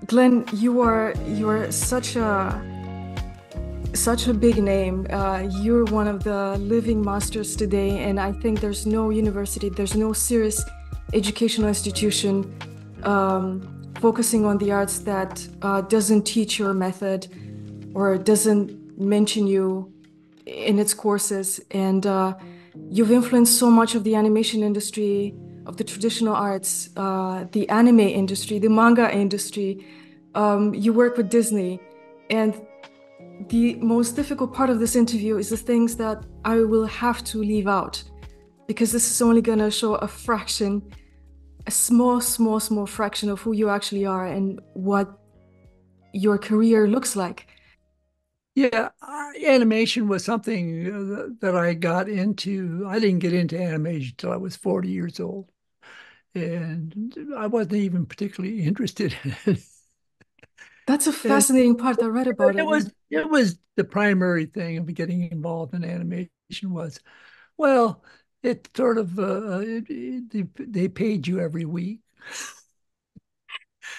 Glenn, you're such a big name. You're one of the living masters today, and I think there's no university, there's no serious educational institution focusing on the arts that doesn't teach your method or doesn't mention you in its courses. And you've influenced so much of the animation industry, of the traditional arts, the anime industry, the manga industry. You work with Disney, and the most difficult part of this interview is the things that I will have to leave out, because this is only going to show a fraction, a small fraction of who you actually are and what your career looks like. Yeah, animation was something that I got into. I didn't get into animation until I was 40 years old, and I wasn't even particularly interested in it. That's a And fascinating part. I read about it it. was it was the primary thing of getting involved in animation was, well, it sort of they paid you every week.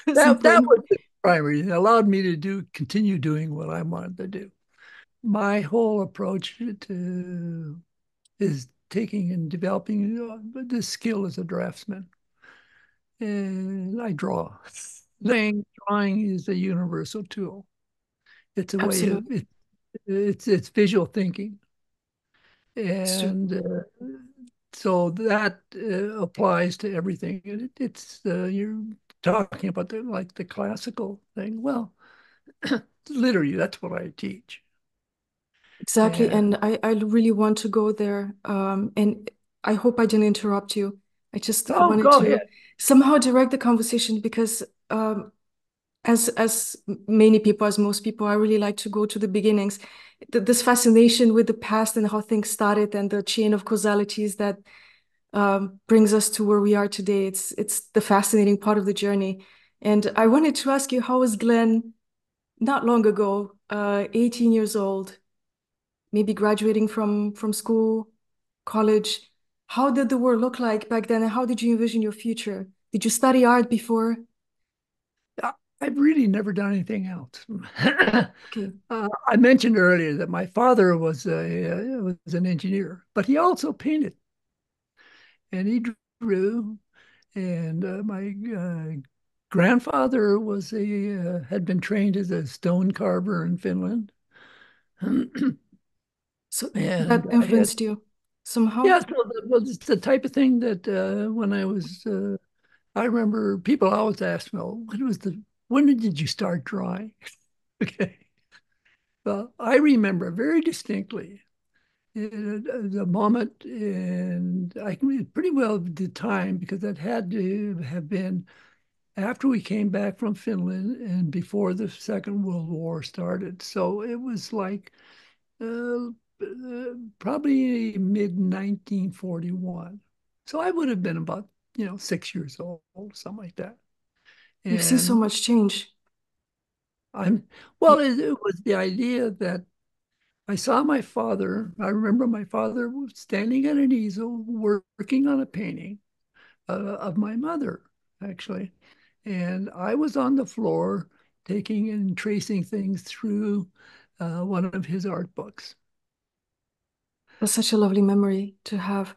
That Something. was the primary. It allowed me to continue doing what I wanted to do. My whole approach to is taking and developing this skill as a draftsman. And I draw. Drawing is a universal tool. It's a way of Absolutely. it's visual thinking, It's true. and so that applies to everything. It's you're talking about the classical thing. Well, literally, that's what I teach. Exactly. And And I really want to go there. And I hope I didn't interrupt you. I just oh, wanted go to ahead. somehow direct the conversation because as many people, as most people, I really like to go to the beginnings. This fascination with the past and how things started and the chain of causalities that brings us to where we are today. It's the fascinating part of the journey. And I wanted to ask you, how was Glenn not long ago, 18 years old, maybe graduating from school, college? How did the world look like back then, and how did you envision your future? Did you study art before? I've really never done anything else. Okay, I mentioned earlier that my father was an engineer, but he also painted and he drew. And my grandfather was a had been trained as a stone carver in Finland, and so that I had influenced you somehow? yeah. So that was the type of thing that when I was I remember people always ask me, "Well, when did you start drawing?" Okay. Well, I remember very distinctly the moment, and I can pretty well the time because it had to have been after we came back from Finland and before the Second World War started. So it was like uh, probably mid 1941. So I would have been about, 6 years old, something like that. You've seen so And much change. I'm, well, You, it was the idea that I saw my father. I remember my father was standing at an easel working on a painting of my mother, actually. And I was on the floor taking and tracing things through one of his art books. that's such a lovely memory to have.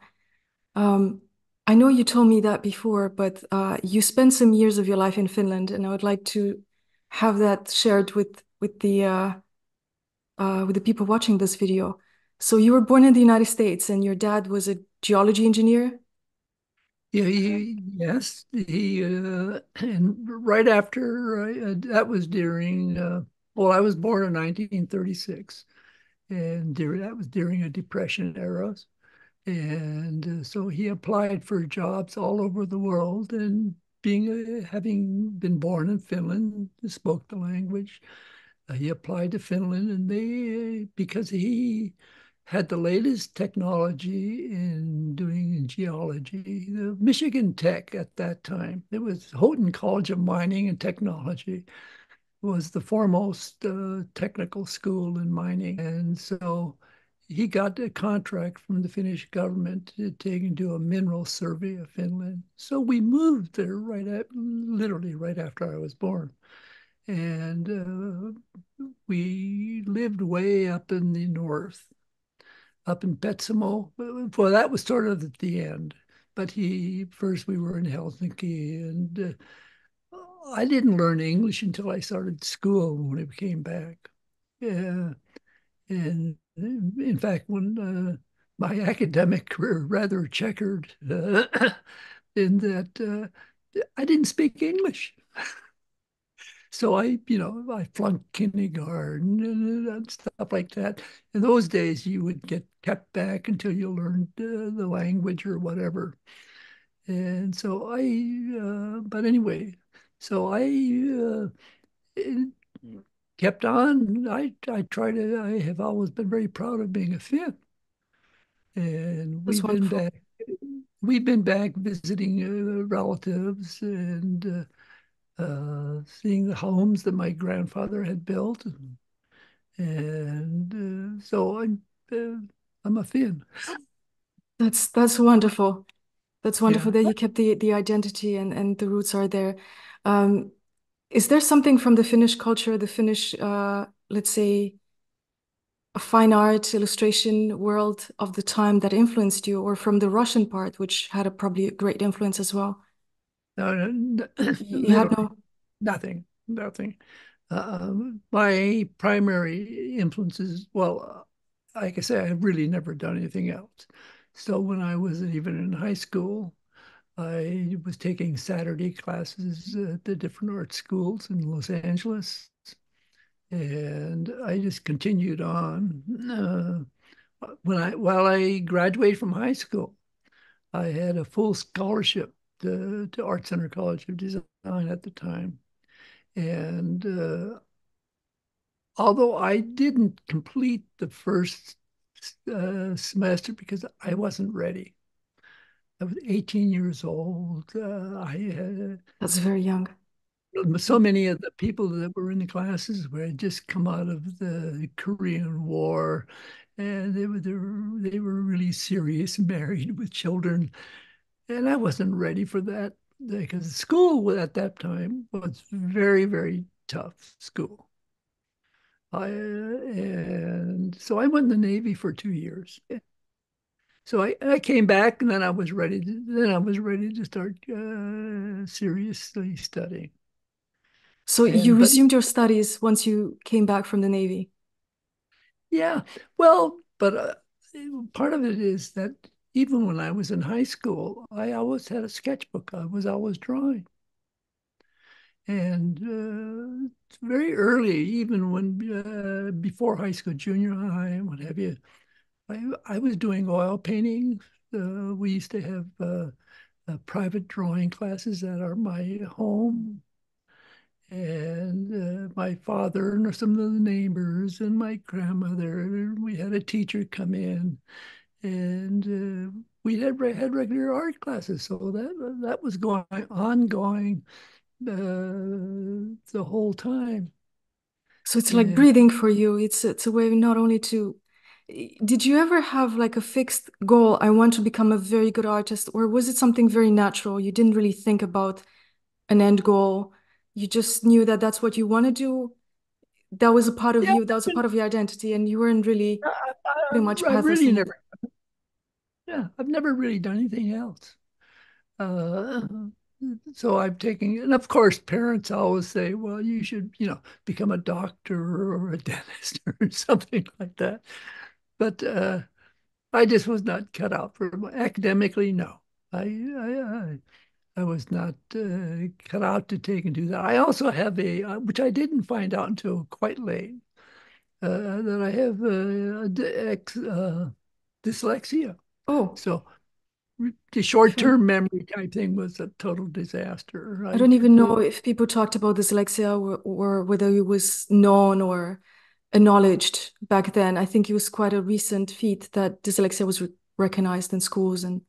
Um, I know you told me that before, but you spent some years of your life in Finland, and I would like to have that shared with the people watching this video. So you were born in the United States, and your dad was a geology engineer. Yeah, yes, and right after that was during, well, I was born in 1936, and that was during a depression era. And so he applied for jobs all over the world. And having been born in Finland, spoke the language, he applied to Finland, and because he had the latest technology in doing geology, the Michigan Tech at that time, it was Houghton College of Mining and Technology, was the foremost technical school in mining. And so he got a contract from the Finnish government to take and do a mineral survey of Finland. So we moved there literally right after I was born. And we lived way up in the north, up in Petsamo. Well, that was sort of at the end. But first we were in Helsinki, and I didn't learn English until I started school when I came back. Yeah. And in fact, when my academic career rather checkered in that I didn't speak English. So I flunked kindergarten and stuff like that. In those days, you would get kept back until you learned the language or whatever. And so but anyway, so uh, kept on. I have always been very proud of being a Finn. And That's wonderful. we've been back visiting relatives, and seeing the homes that my grandfather had built. And so I'm a Finn. That's wonderful. That's wonderful Yeah. that you kept the identity and the roots are there. Um, is there something from the Finnish culture, the Finnish, let's say, a fine art illustration world of the time that influenced you, or from the Russian part, which had a probably a great influence as well? No, no, You had literally no. nothing, nothing. My primary influences, well, like I say, I've really never done anything else. So when I was even in high school, I was taking Saturday classes at the different art schools in Los Angeles, and I just continued on. While I graduated from high school, I had a full scholarship to Art Center College of Design at the time. And although I didn't complete the first semester because I wasn't ready, I was 18 years old. I had That's very young. so many of the people that were in the classes were had just come out of the Korean War, and they were really serious, married with children, and I wasn't ready for that because school at that time was very, very tough school. And so I went in the Navy for 2 years. So I came back, and then I was ready to start seriously studying. So you And but resumed your studies once you came back from the Navy. yeah, well, but part of it is that even when I was in high school, I always had a sketchbook. I was always drawing. And very early, even before high school, junior high, what have you, I was doing oil painting. We used to have private drawing classes at my home. And my father and some of the neighbors and my grandmother, we had a teacher come in, and we had regular art classes. So that was ongoing the whole time. So it's like And breathing for you. It's a way not only to. Did you ever have like a fixed goal? I want to become a very good artist, or was it something very natural? You didn't really think about an end goal. You just knew that that's what you want to do. That was a part of yeah, you. That was a part of your identity, and you weren't really I, pretty much I pathless really in it. never, yeah, I've never really done anything else. Uh, so I'm taking, and of course, parents always say, well, you should, become a doctor or a dentist or something like that. But I just was not cut out for it. Academically, no. I was not cut out to take and do that. I also have which I didn't find out until quite late, that I have dyslexia. Oh, So the sure. short-term memory type thing was a total disaster. I I don't even know completely, if people talked about dyslexia or whether it was known or acknowledged back then. I think it was quite a recent feat that dyslexia was recognized in schools and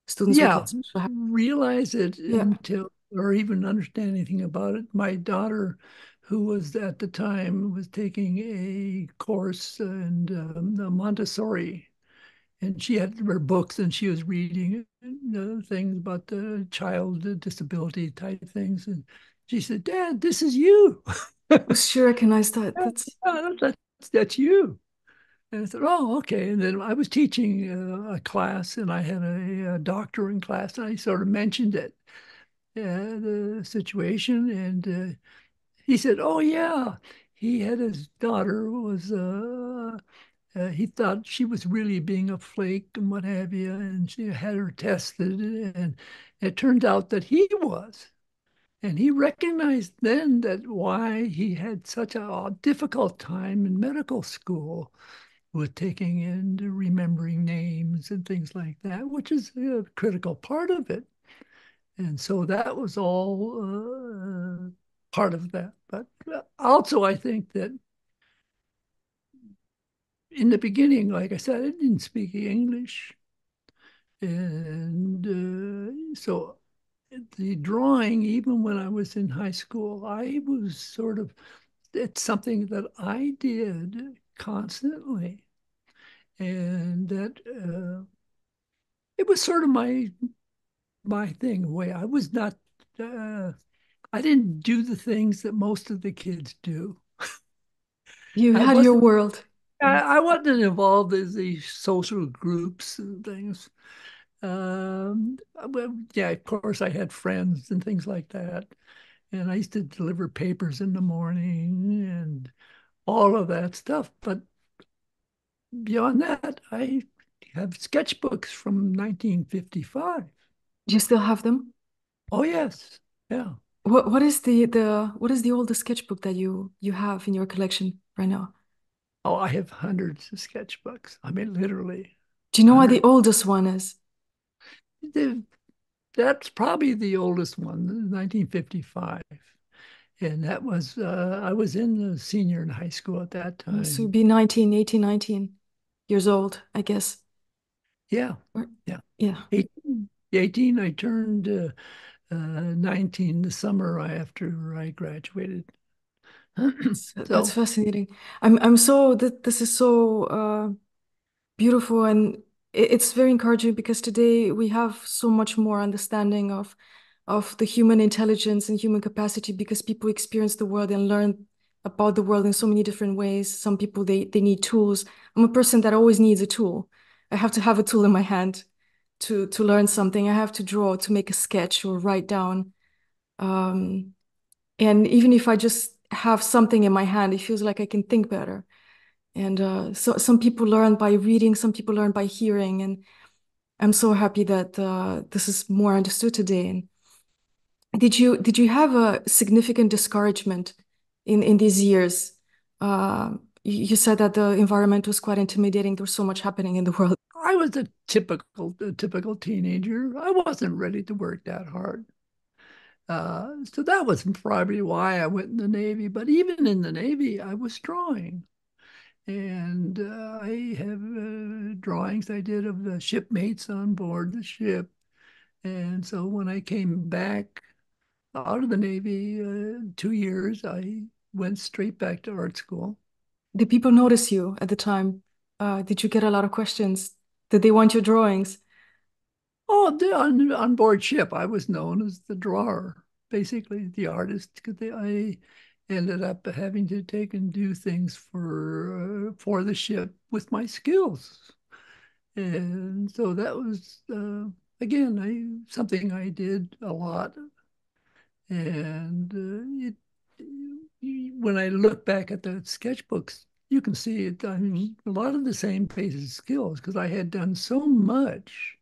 students would yeah, get special help. realize it Yeah. until, or even understand anything about it. My daughter, who was at the time was taking a course in the Montessori, and she had her books and she was reading things about the child disability type things. And she said, Dad, this is you. Oh, she recognized that. Yeah, That's that's you. And I said, oh, okay. And then I was teaching a class and I had a doctor in class and I sort of mentioned it, the situation. And he said, oh, yeah. He had his daughter was he thought she was really being a flake and what have you, and she had her tested, and it turned out that he was. And he recognized then that why he had such a difficult time in medical school with taking and remembering names and things like that, which is a critical part of it. And so that was all part of that. But also, I think that in the beginning, like I said, I didn't speak English. And so the drawing, even when I was in high school, I was sort of, it's something that I did constantly. And that it was sort of my thing, the way I was not, uh, I didn't do the things that most of the kids do. you I had your wasn't, world. I wasn't involved in these social groups and things. Well, yeah, of course, I had friends and things like that. And I used to deliver papers in the morning and all of that stuff. But beyond that, I have sketchbooks from 1955. Do you still have them? Oh, yes. Yeah. What is the oldest sketchbook that you have in your collection right now? Oh, I have hundreds of sketchbooks. I mean, literally Do you know what the 100. oldest one is? That's probably the oldest one, 1955. And that was, I was in the senior in high school at that So it'd time. be 19 years old, I guess. Yeah. Or, Yeah. yeah, 18, I turned 19 the summer after I graduated. that's So fascinating. I'm so that this is so beautiful and it's very encouraging because today we have so much more understanding of the human intelligence and human capacity because people experience the world and learn about the world in so many different ways. Some people they need tools. I'm a person that always needs a tool. I have to have a tool in my hand to learn something. I have to draw, to make a sketch or write down. Um, and even if I just have something in my hand, it feels like I can think better. And so some people learn by reading, some people learn by hearing, and I'm so happy that this is more understood today. And did you have a significant discouragement in these years? You said that the environment was quite intimidating. There was so much happening in the world. I was a typical teenager. I wasn't ready to work that hard. So that was probably why I went in the Navy. But even in the Navy, I was drawing. And I have drawings I did of the shipmates on board the ship. And so when I came back out of the Navy, 2 years, I went straight back to art school. Did people notice you at the time? Did you get a lot of questions? Did they want your drawings? Oh, on board ship, I was known as the drawer, basically the artist, because I ended up having to take and do things for the ship with my skills. And so that was, again, something I did a lot. And when I look back at the sketchbooks, you can see it. I mean, a lot of the same basic skills because I had done so much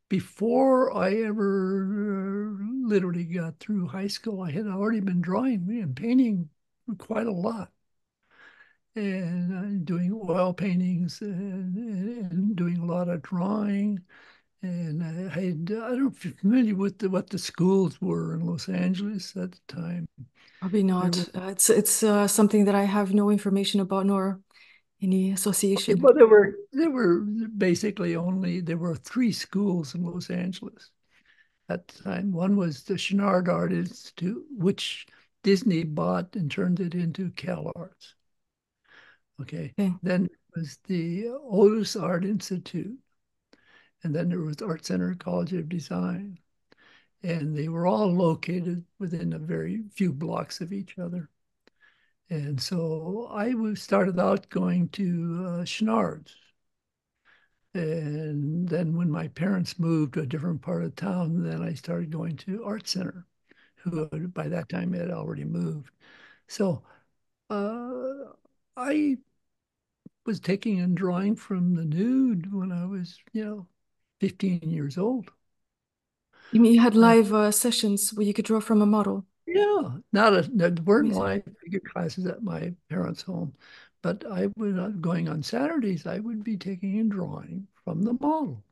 before I ever literally got through high school. I had already been drawing and painting quite a lot and doing oil paintings and doing a lot of drawing. And I don't know if you're familiar with what the schools were in Los Angeles at the time. Probably There were not. It's something that I have no information about nor any okay, association. well, there were basically only there were three schools in Los Angeles at the time. One was the Chenard Art Institute, which Disney bought and turned it into Cal Arts. Okay, Okay. then was the Otis Art Institute, and then there was Art Center College of Design, and they were all located within a very few blocks of each other. And so I started out going to Chenard's. And then when my parents moved to a different part of town, then I started going to Art Center, who by that time had already moved. So uh, I was taking and drawing from the nude when I was, 15 years old. You mean you had Uh, live sessions where you could draw from a model? yeah, there weren't Amazing. live figure classes at my parents' home, but I was going on Saturdays. I would be taking and drawing from the model,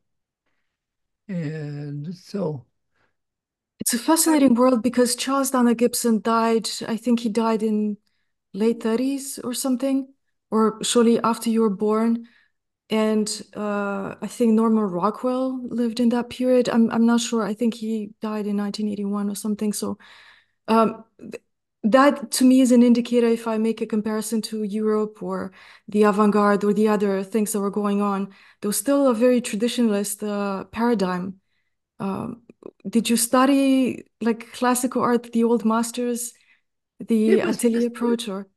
and so It's a I, fascinating world because Charles Dana Gibson died, I think he died in late 30s or something, or shortly after you were born. And I think Norman Rockwell lived in that period. I'm not sure. I think he died in 1981 or something. So that to me is an indicator if I make a comparison to Europe or the avant-garde or the other things that were going on, there was still a very traditionalist paradigm. Um, did you study like classical art, the old masters, the it was atelier approach, or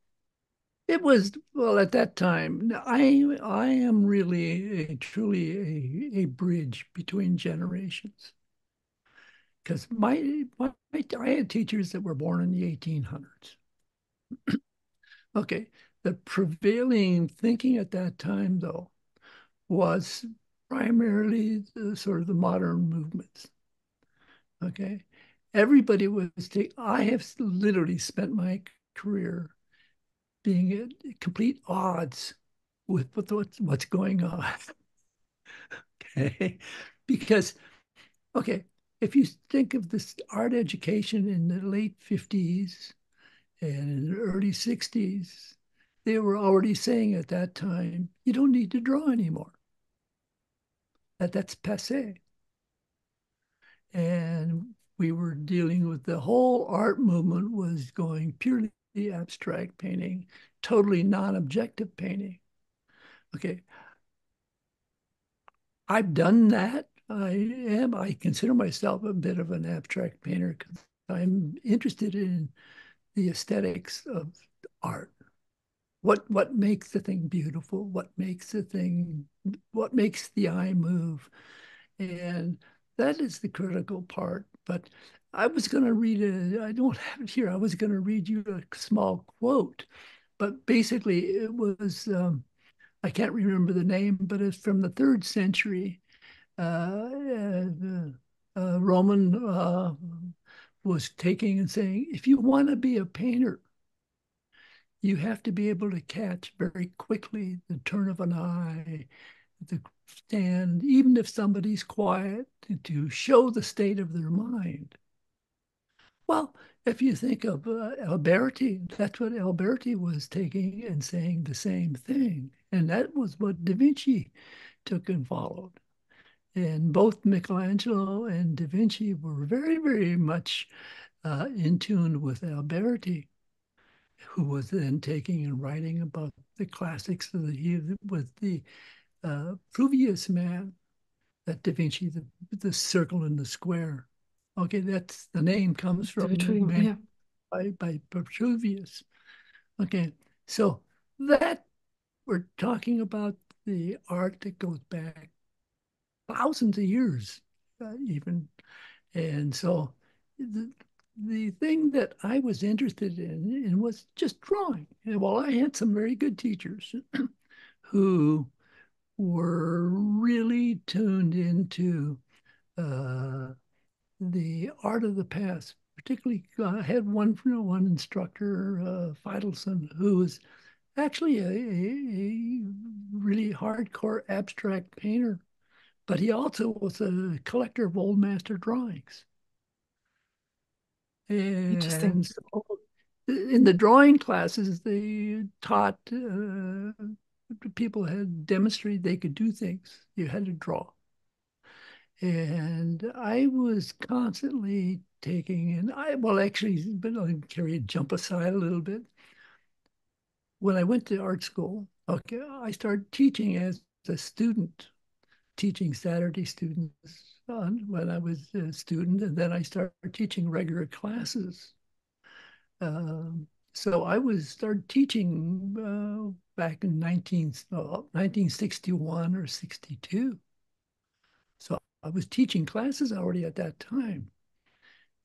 it was well at that time. I am really truly a bridge between generations because I had teachers that were born in the 1800s. Okay, the prevailing thinking at that time though was primarily sort of the modern movements. Okay. Everybody was I have literally spent my career being at complete odds with what's going on. Okay. Because, okay, if you think of this art education in the late 50s and in the early 60s, they were already saying at that time, you don't need to draw anymore. That's passe. And we were dealing with the whole art movement was going purely abstract painting, totally non-objective painting. Okay, I've done that. I consider myself a bit of an abstract painter because I'm interested in the aesthetics of art. What makes the thing beautiful? What makes the eye move? And that is the critical part. But I was going to I don't have it here. I was going to read you a small quote, but basically it was, I can't remember the name, but it's from the third century. Roman was taking and saying, if you want to be a painter, you have to be able to catch very quickly the turn of an eye, the stand, even if somebody's quiet, to show the state of their mind. Well, if you think of Alberti, that's what Alberti was taking and saying the same thing. And that was what Da Vinci took and followed. And both Michelangelo and Da Vinci were very, very much in tune with Alberti, who was then taking and writing about the classics of with the Pruvius man, that Da Vinci, the circle and the square. Okay, that's the name comes the from the Vitruvium? man Yeah. by Vitruvius. Okay, so that we're talking about the art that goes back thousands of years even. And so the, the thing that I was interested in was just drawing. And while I had some very good teachers who were really tuned into uh, the art of the past. Particularly, I had one instructor, Feidelson, who was actually a really hardcore abstract painter, but he also was a collector of old master drawings. Interesting. And so in the drawing classes, they taught people had demonstrated they could do things. You had to draw. And I was constantly taking, and well, actually, but I'll carry a jump aside a little bit. When I went to art school, okay, I started teaching as a student, teaching Saturday students when I was a student, and then I started teaching regular classes. Um, so I was started teaching back in 1961 or 62. So I was teaching classes already at that time.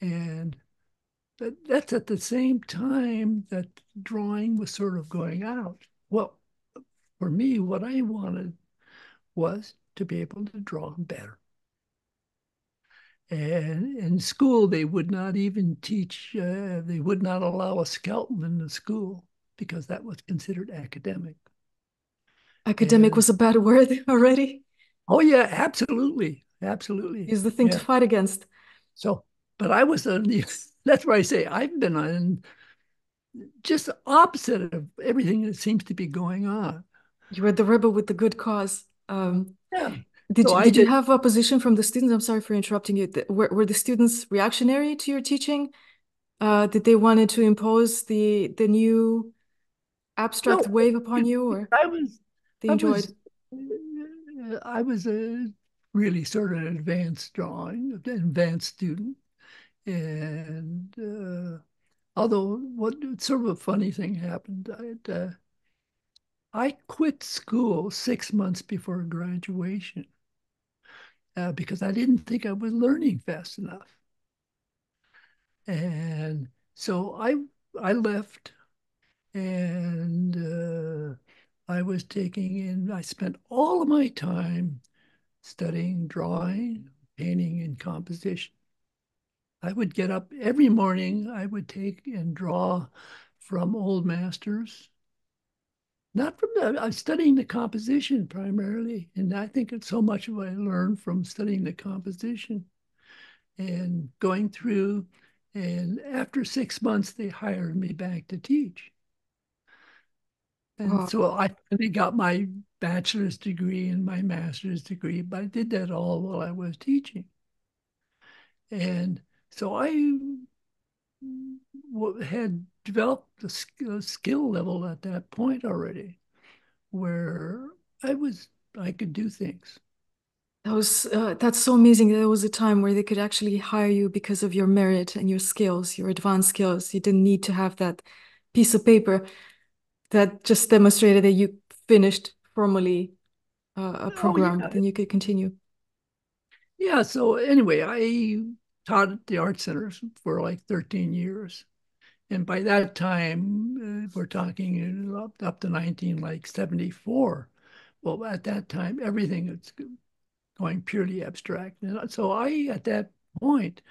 And that's at the same time that drawing was sort of going out. Well, for me, what I wanted was to be able to draw better. And in school, they would not even teach, they would not allow a skeleton in the school because that was considered academic. Academic And was a bad word already. oh, yeah, absolutely. Absolutely. Is the thing to Yeah. fight against. So, but I was on the, that's why I say I've been on just the opposite of everything that seems to be going on. You were the rebel with the good cause. Yeah. Did So you I did you did. have opposition from the students? I'm sorry for interrupting you. Were the students reactionary to your teaching? Did they wanted to impose the new abstract No, wave upon you, or I was, they I enjoyed? was, I was a really sort of an advanced student, and although what sort of a funny thing happened, I quit school 6 months before graduation because I didn't think I was learning fast enough, and so I left and I spent all of my time studying drawing, painting, and composition. I would get up every morning, I would take and draw from old masters, not from I'm studying the composition primarily. And I think it's so much of what I learned from studying the composition and going through. And after 6 months, they hired me back to teach. And Wow. so I finally got my bachelor's degree and my master's degree, but I did that all while I was teaching. And so I had developed a skill level at that point already where I could do things. That's so amazing. There was a time where they could actually hire you because of your merit and your skills, your advanced skills. You didn't need to have that piece of paper that just demonstrated that you finished formally a Oh, program, but yeah. then you could continue. Yeah. So anyway, I taught at the art centers for like 13 years. And by that time, we're talking up to 19, like 74. Well, at that time, everything is going purely abstract. And so at that point,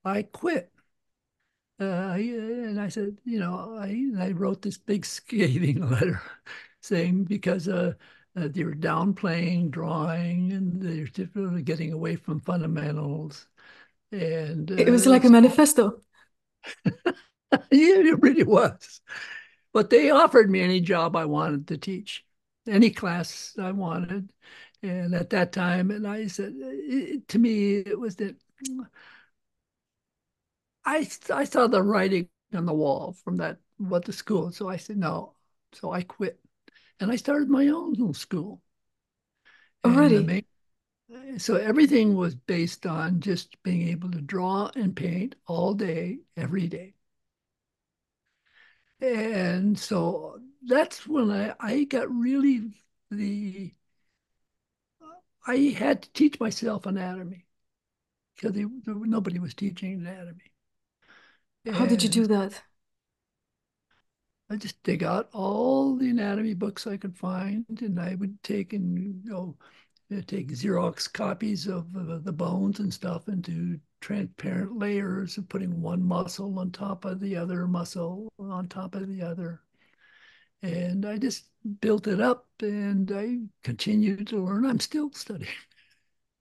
I quit. And I said, I wrote this big scathing letter saying because they were downplaying drawing and they're typically getting away from fundamentals. And It was like a so manifesto. yeah, it really was. But they offered me any job I wanted to teach, any class I wanted. And at that time, and I said, to me, it was that I saw the writing on the wall from that what the school. So I said no. So I quit and I started my own little school. And the Already. main so everything was based on just being able to draw and paint all day, every day. And so that's when I got really the I had to teach myself anatomy. because nobody was teaching anatomy. How did you do And that? I just dig out all the anatomy books I could find, and I would take take Xerox copies of the bones and stuff into transparent layers of putting one muscle on top of the other muscle on top of the other. And I just built it up and I continued to learn. I'm still studying.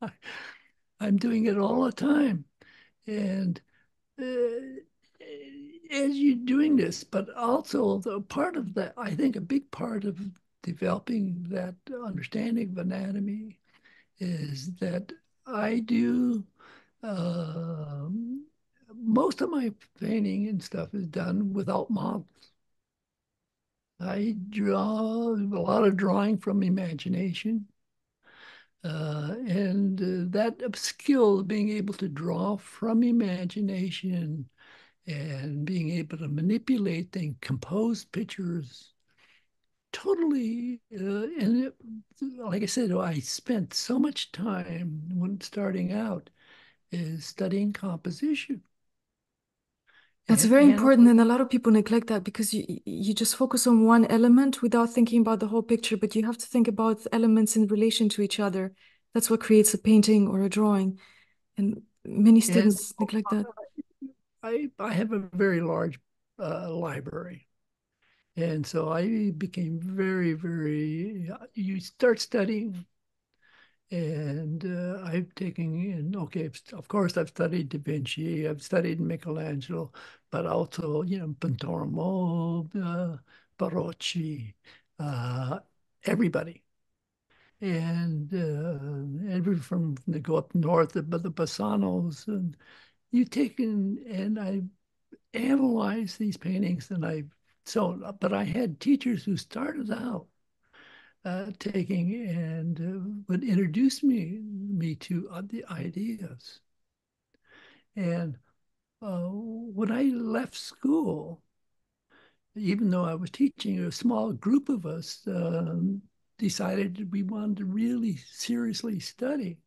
I, I'm doing it all the time. And as you're doing this, but also the part of that, I think a big part of developing that understanding of anatomy is that I do um, most of my painting and stuff is done without models. I draw a lot of drawing from imagination. And that skill, being able to draw from imagination and being able to manipulate and compose pictures totally. Like I said, I spent so much time when starting out is studying composition That's and very important, analyzing. and a lot of people neglect that because you just focus on one element without thinking about the whole picture, but you have to think about elements in relation to each other. That's what creates a painting or a drawing, and many And students neglect that. I have a very large library. And so I became very, you start studying. And I've taken in, okay, of course, I've studied Da Vinci, I've studied Michelangelo, but also, Pontormo, Barocci, uh, everybody. And every from they go up north, the Bassanos, and you take in, and I analyze these paintings, and but I had teachers who started out taking and would introduce me to the ideas. And when I left school, even though I was teaching, a small group of us decided we wanted to really seriously study.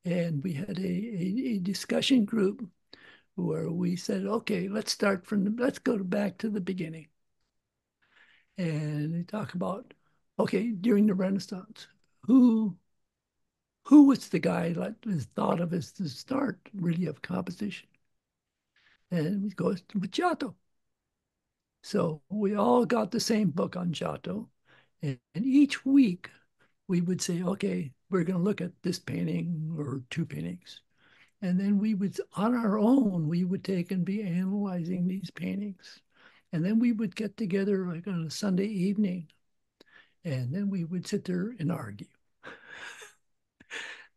And we had a discussion group where we said, okay, let's go back to the beginning. And they talk about, okay, during the Renaissance, who who was the guy that was thought of as the start really of composition? And it goes to Giotto. So we all got the same book on Giotto. And each week we would say, okay, we're going to look at this painting or two paintings. And then we would, on our own, we would take and be analyzing these paintings. And then we would get together like on a Sunday evening. And then we would sit there and argue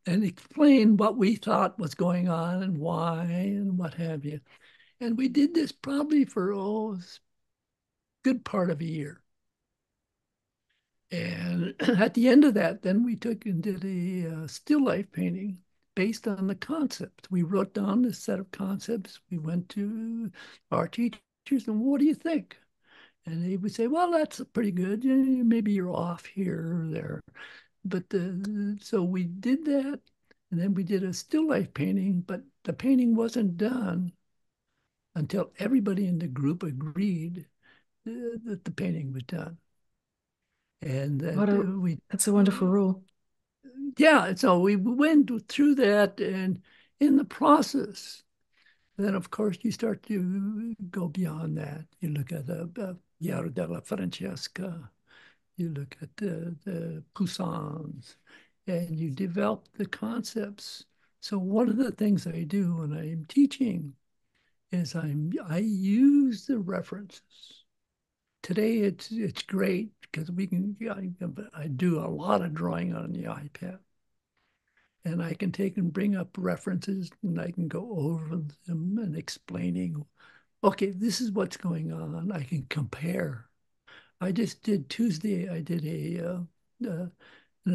and explain what we thought was going on and why and what have you. And we did this probably for a good part of a year. And at the end of that, then we took and did a still life painting based on the concept. We wrote down a set of concepts. We went to our teachers and what do you think? And they would say, well, that's pretty good. Maybe you're off here or there. But so we did that. And then we did a still life painting, but the painting wasn't done until everybody in the group agreed that the painting was done. And What that a That's a wonderful rule. yeah, so we went through that. And in the process, then of course you start to go beyond that. You look at Chiaro della Francesca, you look at the Poussins, and you develop the concepts. So one of the things I do when I'm teaching is I use the references. Today it's great because I do a lot of drawing on the iPad, and I can take and bring up references and I can go over them and explaining. Okay, this is what's going on. I can compare. I just did Tuesday. I did an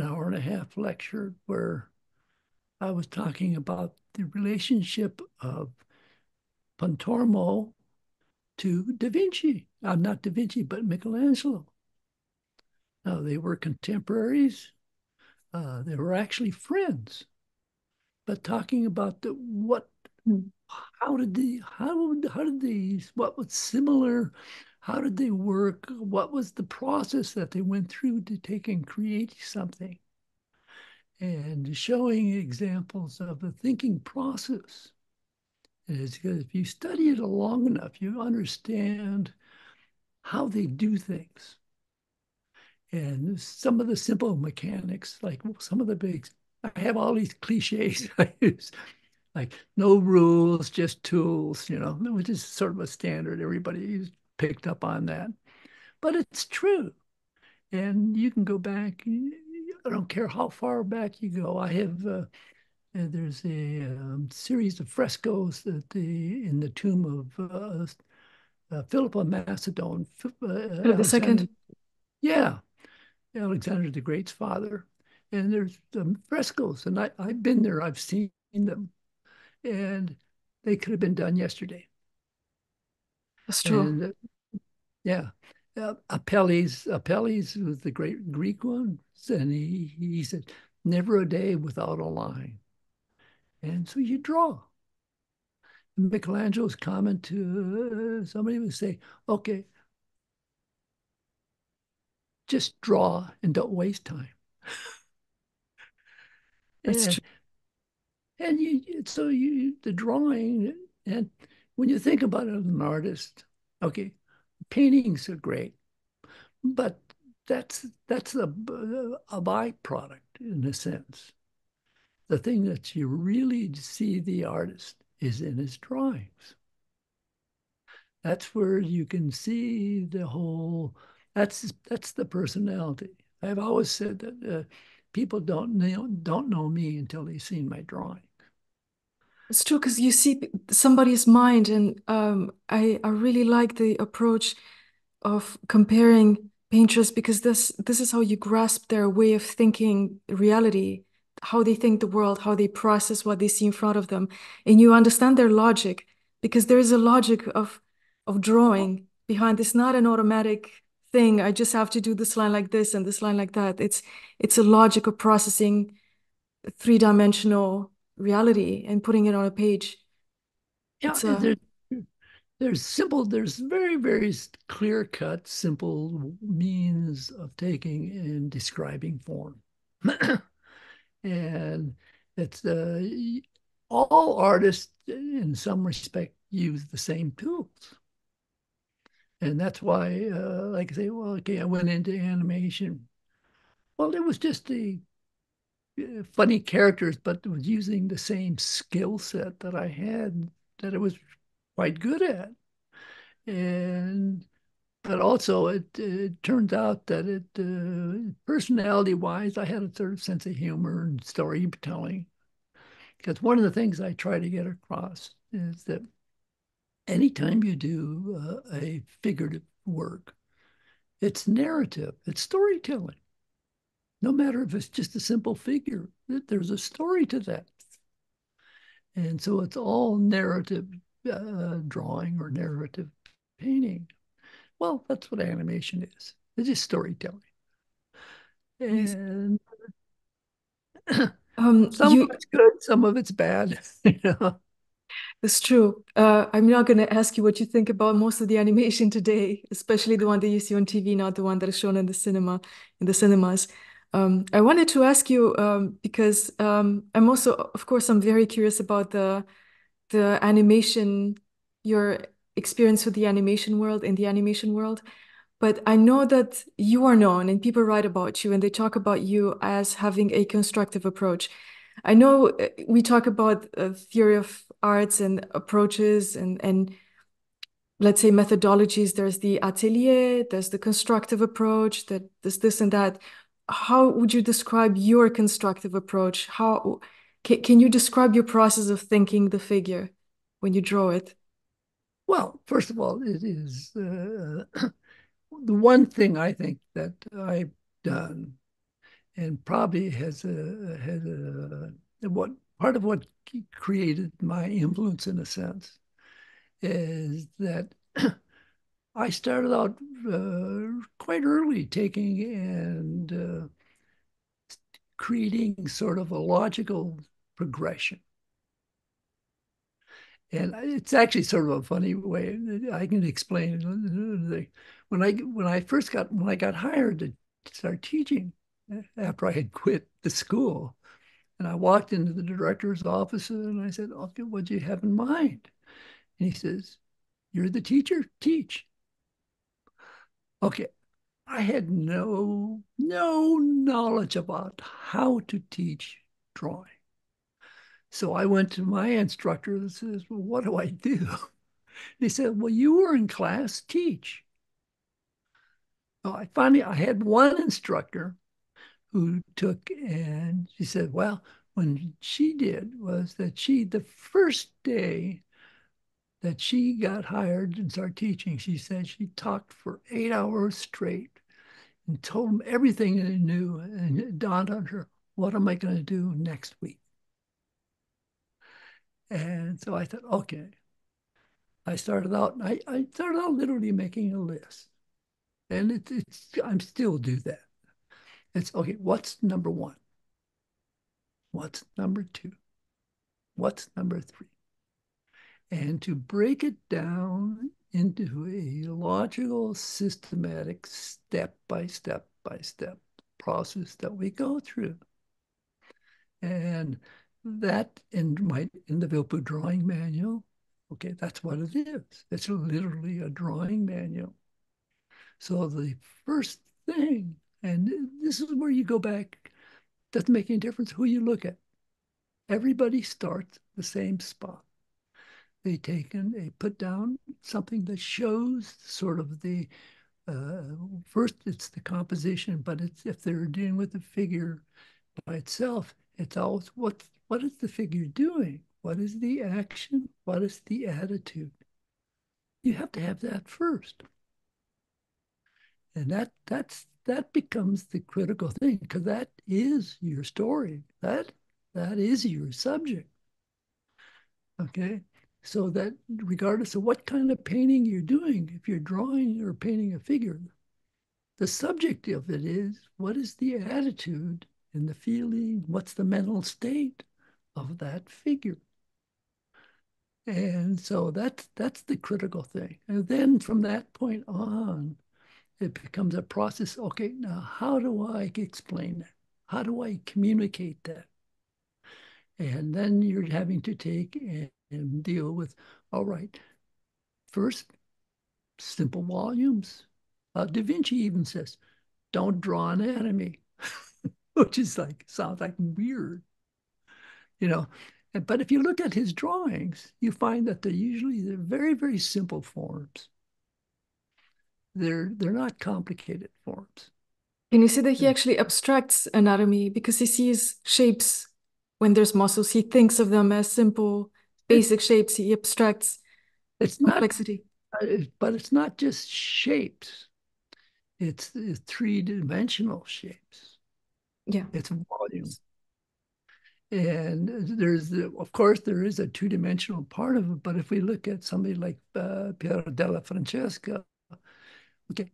hour and a half lecture where I was talking about the relationship of Pontormo to Da Vinci. Not Da Vinci, but Michelangelo. Now, they were contemporaries. They were actually friends, but talking about the what, Mm. how did these, what was similar, how did they work, what was the process that they went through to take and create something, and showing examples of the thinking process. And it's because if you study it long enough, you understand how they do things. And some of the simple mechanics, like some of the big, I have all these cliches I use, like no rules, just tools, which is sort of a standard. Everybody's picked up on that. But it's true. And you can go back, I don't care how far back you go. I have, there's a series of frescoes in the tomb of Philip of Macedon, Philip the Alexander. Second. Yeah, Alexander the Great's father. And there's frescoes, and I've been there, I've seen them, and they could have been done yesterday. That's true. And yeah, Apelles was the great Greek one, and he said, never a day without a line. And so you draw. Michelangelo's comment to somebody would say, okay, just draw and don't waste time. That's And true. the drawing, and when you think about it as an artist, okay, paintings are great, but that's a byproduct in a sense. The thing that you really see the artist is in his drawings. That's where you can see the whole. That's the personality. I've always said that people don't know me until they've seen my drawing. It's true because you see somebody's mind, and I really like the approach of comparing painters because this is how you grasp their way of thinking reality, how they think the world, how they process what they see in front of them, and you understand their logic because there is a logic of drawing behind this, not an automatic thing. I just have to do this line like this and this line like that. It's a logic of processing three-dimensional reality and putting it on a page. Yeah, It's a there's very, very clear cut, simple means of taking and describing form. And it's all artists in some respect use the same tools. And that's why, like I say, well, okay, I went into animation. Well, it was just the funny characters, but it was using the same skill set that I had that I was quite good at. And but also it turns out that personality wise, I had a sort of sense of humor and storytelling. Because one of the things I try to get across is that anytime you do a figurative work, it's narrative, it's storytelling. No matter if it's just a simple figure, there's a story to that. And so it's all narrative drawing or narrative painting. Well, that's what animation is. It's just storytelling. amazing. And some of You it's good, some of it's bad. It's true. I'm not going to ask you what you think about most of the animation today, especially the one that you see on TV, not the one that is shown in the in the cinemas. I wanted to ask you because I'm also, of course, I'm very curious about the animation, your experience with the animation world in the animation world. But I know that you are known and people write about you and they talk about you as having a constructive approach. I know we talk about theory of arts and approaches and let's say methodologies. There's the atelier, there's the constructive approach, that there's this and that. How would you describe your constructive approach? How can you describe your process of thinking the figure when you draw it? Well, first of all, it is the one thing I think that I've done, and probably has what part of what created my influence in a sense, is that I started out quite early taking and creating sort of a logical progression. And it's actually sort of a funny way I can explain it. When I got hired to start teaching after I had quit the school, and I walked into the director's office and I said, "Okay, what do you have in mind?" And he says, "You're the teacher, teach." Okay, I had no knowledge about how to teach drawing. So I went to my instructor and says, "Well, what do I do?" He said, "Well, you were in class, teach." Well, I had one instructor who took, and she said, well, when she did was that the first day that she got hired and started teaching, she said she talked for 8 hours straight and told them everything they knew. And it dawned on her, what am I going to do next week? And so I thought, okay. I started out, I started out literally making a list. And I'm still do that. It's okay, what's number one? What's number two? What's number three? And to break it down into a logical, systematic, step by step process that we go through. And that in the VILPPU drawing manual, okay, that's what it is. It's literally a drawing manual. So the first thing, and this is where you go back, doesn't make any difference who you look at. Everybody starts the same spot. They put down something that shows sort of the first it's the composition, but it's if they're dealing with the figure by itself, it's always what is the figure doing? What is the action? What is the attitude? You have to have that first. And that becomes the critical thing because that is your story. That is your subject. Okay. So that regardless of what kind of painting you're doing, if you're drawing or painting a figure, the subject of it is what is the attitude and the feeling, what's the mental state of that figure. And so that's the critical thing. And then from that point on, it becomes a process. Okay, now how do I explain that? How do I communicate that? And then you're having to take and deal with, all right, first, simple volumes. Da Vinci even says, don't draw anatomy, which is like, sounds like weird, you know. But if you look at his drawings, you find that they're very, very simple forms. They're not complicated forms. Can you see that he actually abstracts anatomy because he sees shapes when there's muscles? He thinks of them as simple, It, basic shapes. He abstracts it's not, complexity. but it's not just shapes. It's three-dimensional shapes. Yeah. It's volume. And of course, there is a two-dimensional part of it. But if we look at somebody like Piero della Francesca, okay,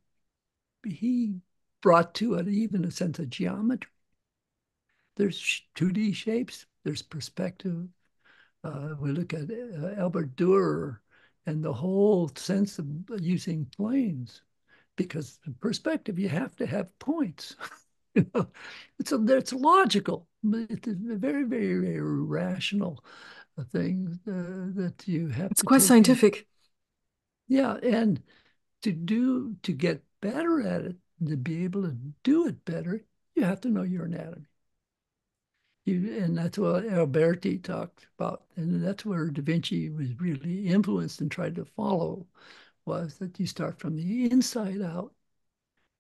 he brought to it even a sense of geometry. There's 2D shapes, there's perspective. We look at Albert Dürer and the whole sense of using planes, because in perspective, you have to have points. You know, it's logical. It's a very, very, very rational thing that you have It's to quite take in. scientific. Yeah, and to get better at it, to be able to do it better, you have to know your anatomy. And that's what Alberti talked about, and that's where Da Vinci was really influenced and tried to follow, was that you start from the inside out.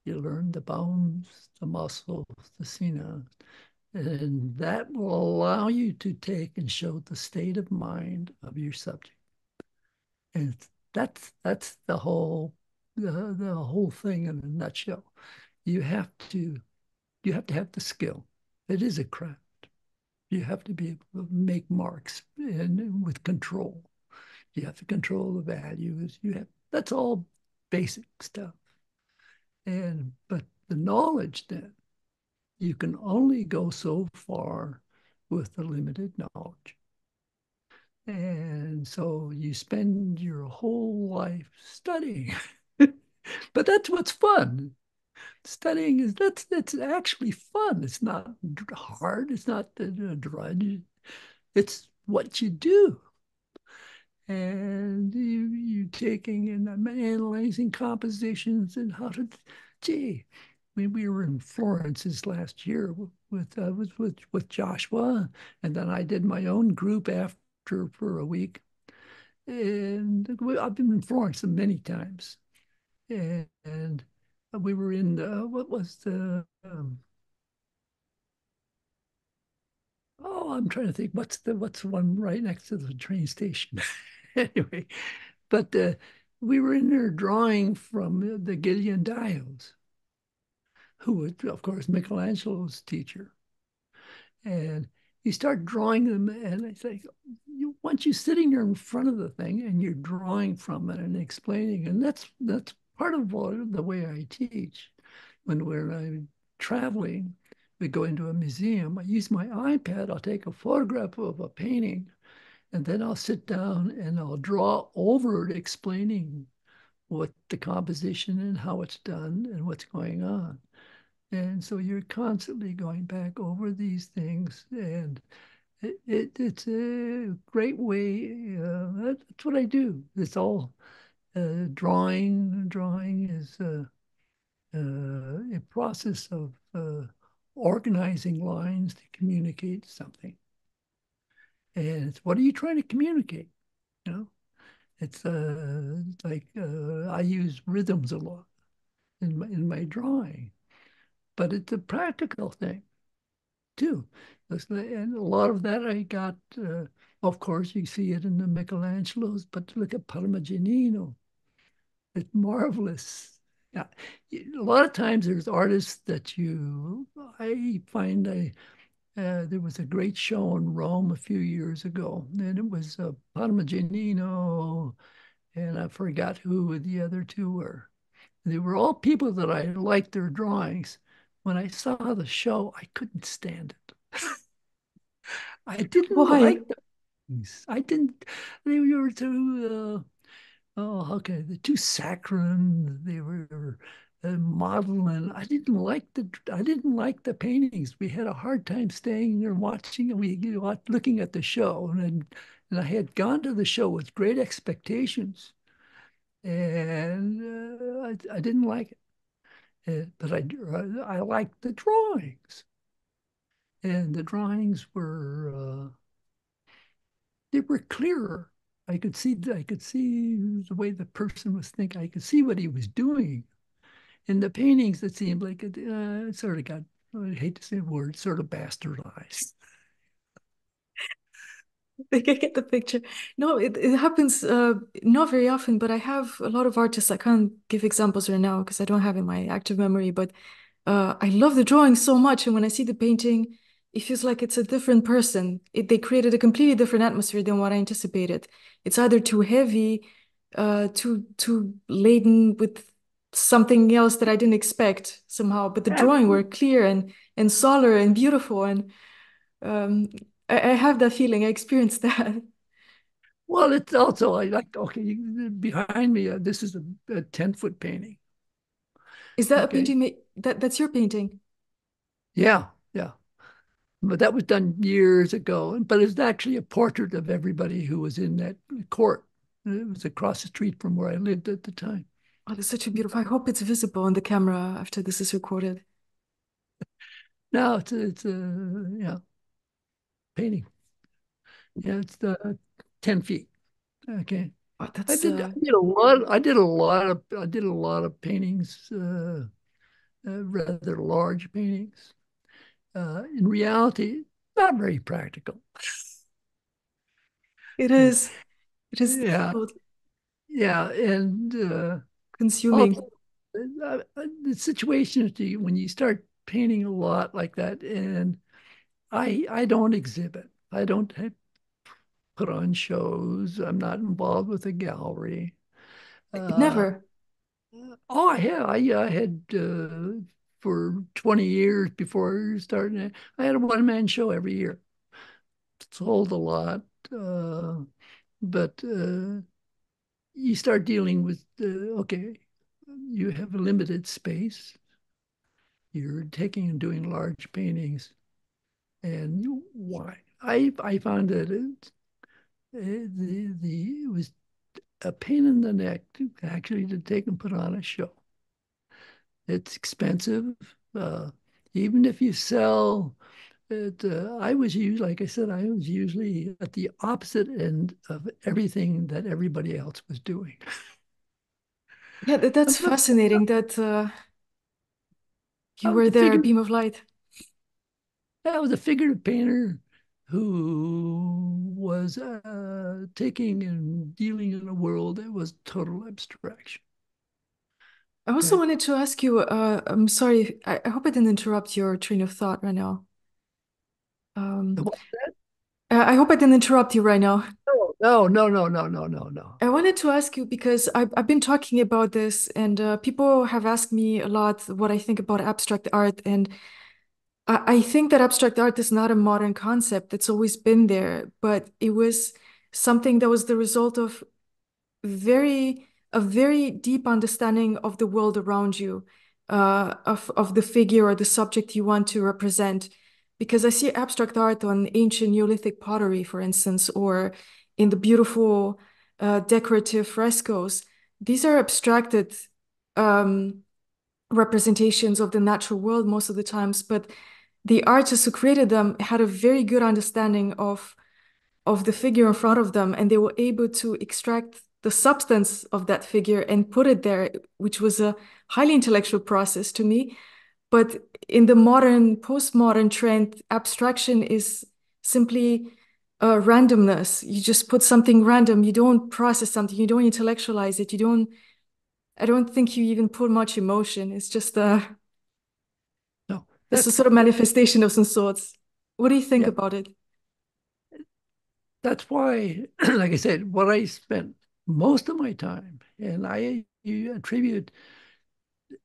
You learn the bones, the muscles, the sina, and that will allow you to take and show the state of mind of your subject. And that's the whole thing in a nutshell. You have to you have to have the skill. It is a craft. You have to be able to make marks and with control. You have to control the values. That's all basic stuff. But the knowledge then, you can only go so far with the limited knowledge. And so you spend your whole life studying. But that's what's fun. Studying is that's actually fun. It's not hard. It's not a drudge. It's what you do. And you taking and analyzing compositions and how to, gee, we were in Florence this last year with Joshua, and then I did my own group after for a week. And I've been in Florence many times, and we were in what was the oh, I'm trying to think what's the one right next to the train station. Anyway, but we were in there drawing from the Gideon Dials, who was, of course, Michelangelo's teacher. And you start drawing them, and I say, you want you sitting there in front of the thing, and you're drawing from it and explaining, and that's part of the way I teach. When I'm traveling, we go into a museum. I use my iPad. I'll take a photograph of a painting, and then I'll sit down and I'll draw over it, explaining what the composition and how it's done and what's going on. And so you're constantly going back over these things, and it's a great way. That's what I do. It's all drawing. Drawing is a process of organizing lines to communicate something. And it's what are you trying to communicate? You know, it's like I use rhythms a lot in my drawing, but it's a practical thing too. And a lot of that I got, of course, you see it in the Michelangelos, but look at Parmigianino. It's marvelous. Yeah. A lot of times there's artists that I find there was a great show in Rome a few years ago, and it was Parmigianino, and I forgot who the other two were. They were all people that I liked their drawings. When I saw the show, I couldn't stand it. I didn't Why? like the things. I didn't. They were too. Oh, okay. They're too saccharine. They were maudlin. I didn't like the paintings. We had a hard time staying there watching, and looking at the show, and I had gone to the show with great expectations, and I didn't like it. But I liked the drawings, and the drawings were they were clearer. I could see the way the person was thinking. I could see what he was doing. In the paintings, it seemed like it sort of got, I hate to say the word, sort of bastardized. I get the picture. No, it happens not very often, but I have a lot of artists. I can't give examples right now because I don't have in my active memory, but I love the drawing so much. And when I see the painting, it feels like it's a different person. They created a completely different atmosphere than what I anticipated. It's either too heavy, too laden with something else that I didn't expect somehow. But the drawing were clear and solar and beautiful. And um, I have that feeling. I experienced that. Well, it's also I like okay behind me. This is a 10-foot painting. Is that a Okay, painting that's your painting? yeah, yeah. But that was done years ago. But it's actually a portrait of everybody who was in that court. It was across the street from where I lived at the time. Oh, that's such a beautiful. I hope it's visible on the camera after this is recorded. Now it's a yeah painting. Yeah, it's 10 feet. Okay. Oh, I that's did I did a lot I did a lot of paintings, rather large paintings. In reality, not very practical. it is. It is Yeah, difficult, yeah, and consuming. also the situation is when you start painting a lot like that, and I don't exhibit. I don't put on shows. I'm not involved with a gallery. Uh, Never. Oh, I had for 20 years before starting it, I had a one-man show every year. sold a lot, but you start dealing with, okay, you have a limited space. You're taking and doing large paintings, and why? I found that it was a pain in the neck to actually to take and put on a show. It's expensive. Even if you sell it, I was usually, like I said, I was usually at the opposite end of everything that everybody else was doing. Yeah, that's I'm not, fascinating that I you was were a there, a figure, beam of light. I was a figurative painter who was taking and dealing in a world that was total abstraction. I also Okay. wanted to ask you, I'm sorry, I hope I didn't interrupt your train of thought right now. Um, What's that? I hope I didn't interrupt you right now. No, no, no, no, no, no, no. I wanted to ask you because I've been talking about this, and people have asked me a lot what I think about abstract art. And I think that abstract art is not a modern concept. It's always been there, but it was something that was the result of a very deep understanding of the world around you, of the figure or the subject you want to represent. Because I see abstract art on ancient Neolithic pottery, for instance, or in the beautiful decorative frescoes. These are abstracted um, representations of the natural world most of the times, but the artists who created them had a very good understanding of the figure in front of them, and they were able to extract the substance of that figure and put it there, which was a highly intellectual process to me. But in the modern, postmodern trend, abstraction is simply randomness. You just put something random. You don't process something. You don't intellectualize it. You don't. I don't think you even put much emotion. No, it's a sort of manifestation of some sorts. What do you think yeah, about it? that's why, like I said, what I spent most of my time, and I attribute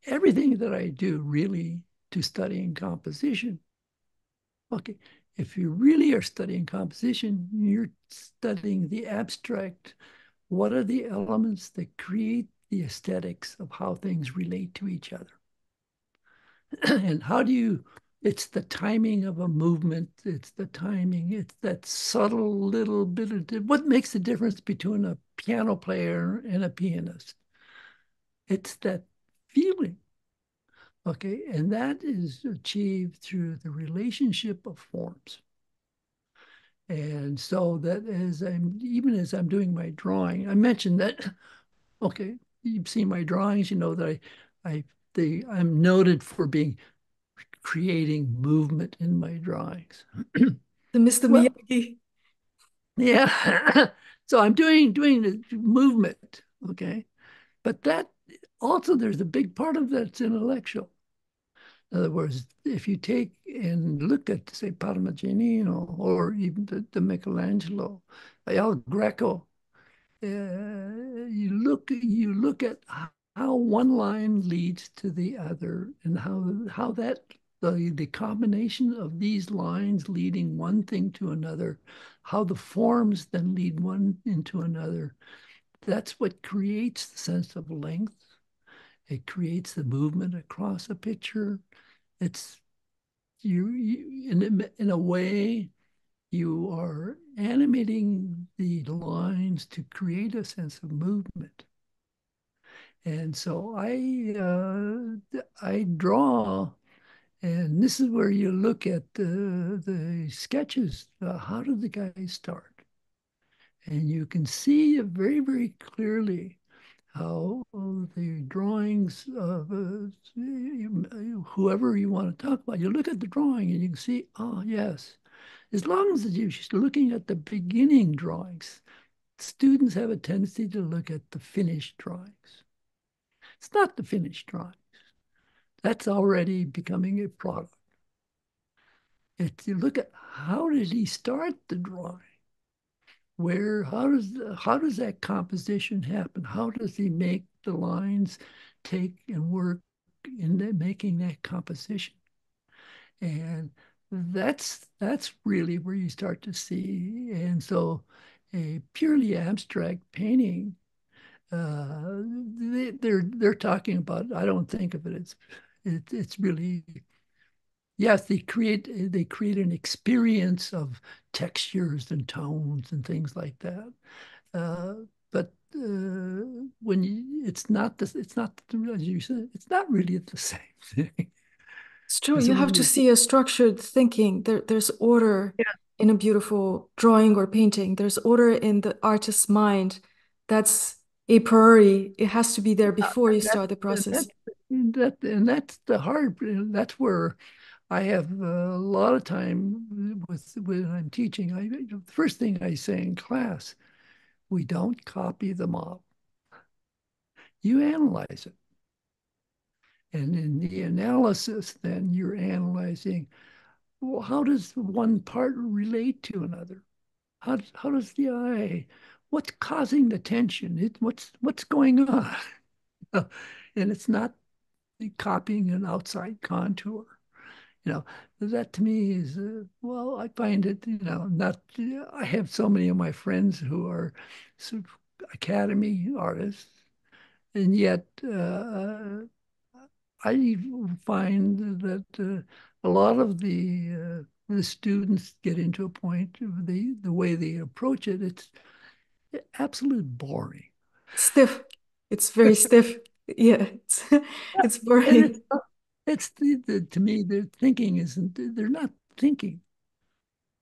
everything that I do really to studying composition. Okay, if you really are studying composition, you're studying the abstract. What are the elements that create the aesthetics of how things relate to each other? And how do you, it's the timing of a movement, it's the timing, it's that subtle little bit of, what makes the difference between a piano player and a pianist? It's that feeling. Okay, and that is achieved through the relationship of forms. And so that as I'm, even as I'm doing my drawing, I mentioned that, okay, you've seen my drawings, you know that I'm noted for being creating movement in my drawings. The Mr. Well, Miyagi. yeah. So I'm doing the movement, okay? But that also there's a big part of that's intellectual. In other words, if you take and look at, say, Parmigianino or even the Michelangelo, El Greco, you look at how one line leads to the other and how that the combination of these lines leading one thing to another, how the forms then lead one into another. That's what creates the sense of length. It creates the movement across a picture. It's you in a way you are animating the lines to create a sense of movement. And so I draw, and this is where you look at the sketches. How did the guys start? And you can see very, very clearly how the drawings of whoever you want to talk about, you look at the drawing and you can see, oh, yes. As long as you're looking at the beginning drawings, students have a tendency to look at the finished drawings. It's not the finished drawing. That's already becoming a product. If you look at how did he start the drawing? Where, how does that composition happen? How does he make the lines take and work in making that composition? And that's really where you start to see. And so a purely abstract painting, they're talking about, I don't think of it as it's really, yes, they create an experience of textures and tones and things like that. Uh, but when you, it's not, as you said, it's not really the same thing. It's true. And You so when have to you're, see a structured thinking. There's order yeah, in a beautiful drawing or painting. There's order in the artist's mind. That's a priori. It has to be there before you that, start the that, process. and that's the hard, that's where I have a lot of time with when I'm teaching. The first thing I say in class, we don't copy the model. You analyze it. And in the analysis, then you're analyzing, well, how does one part relate to another? How does the eye, what's causing the tension? What's going on? And it's not copying an outside contour. You know, that to me is, well, I find it, not, I have so many of my friends who are sort of academy artists, and yet I find that a lot of the students get into a point of the way they approach it, it's absolutely boring. Stiff. It's very stiff. Yeah, it's And boring. it's to me, their thinking isn't, they're not thinking.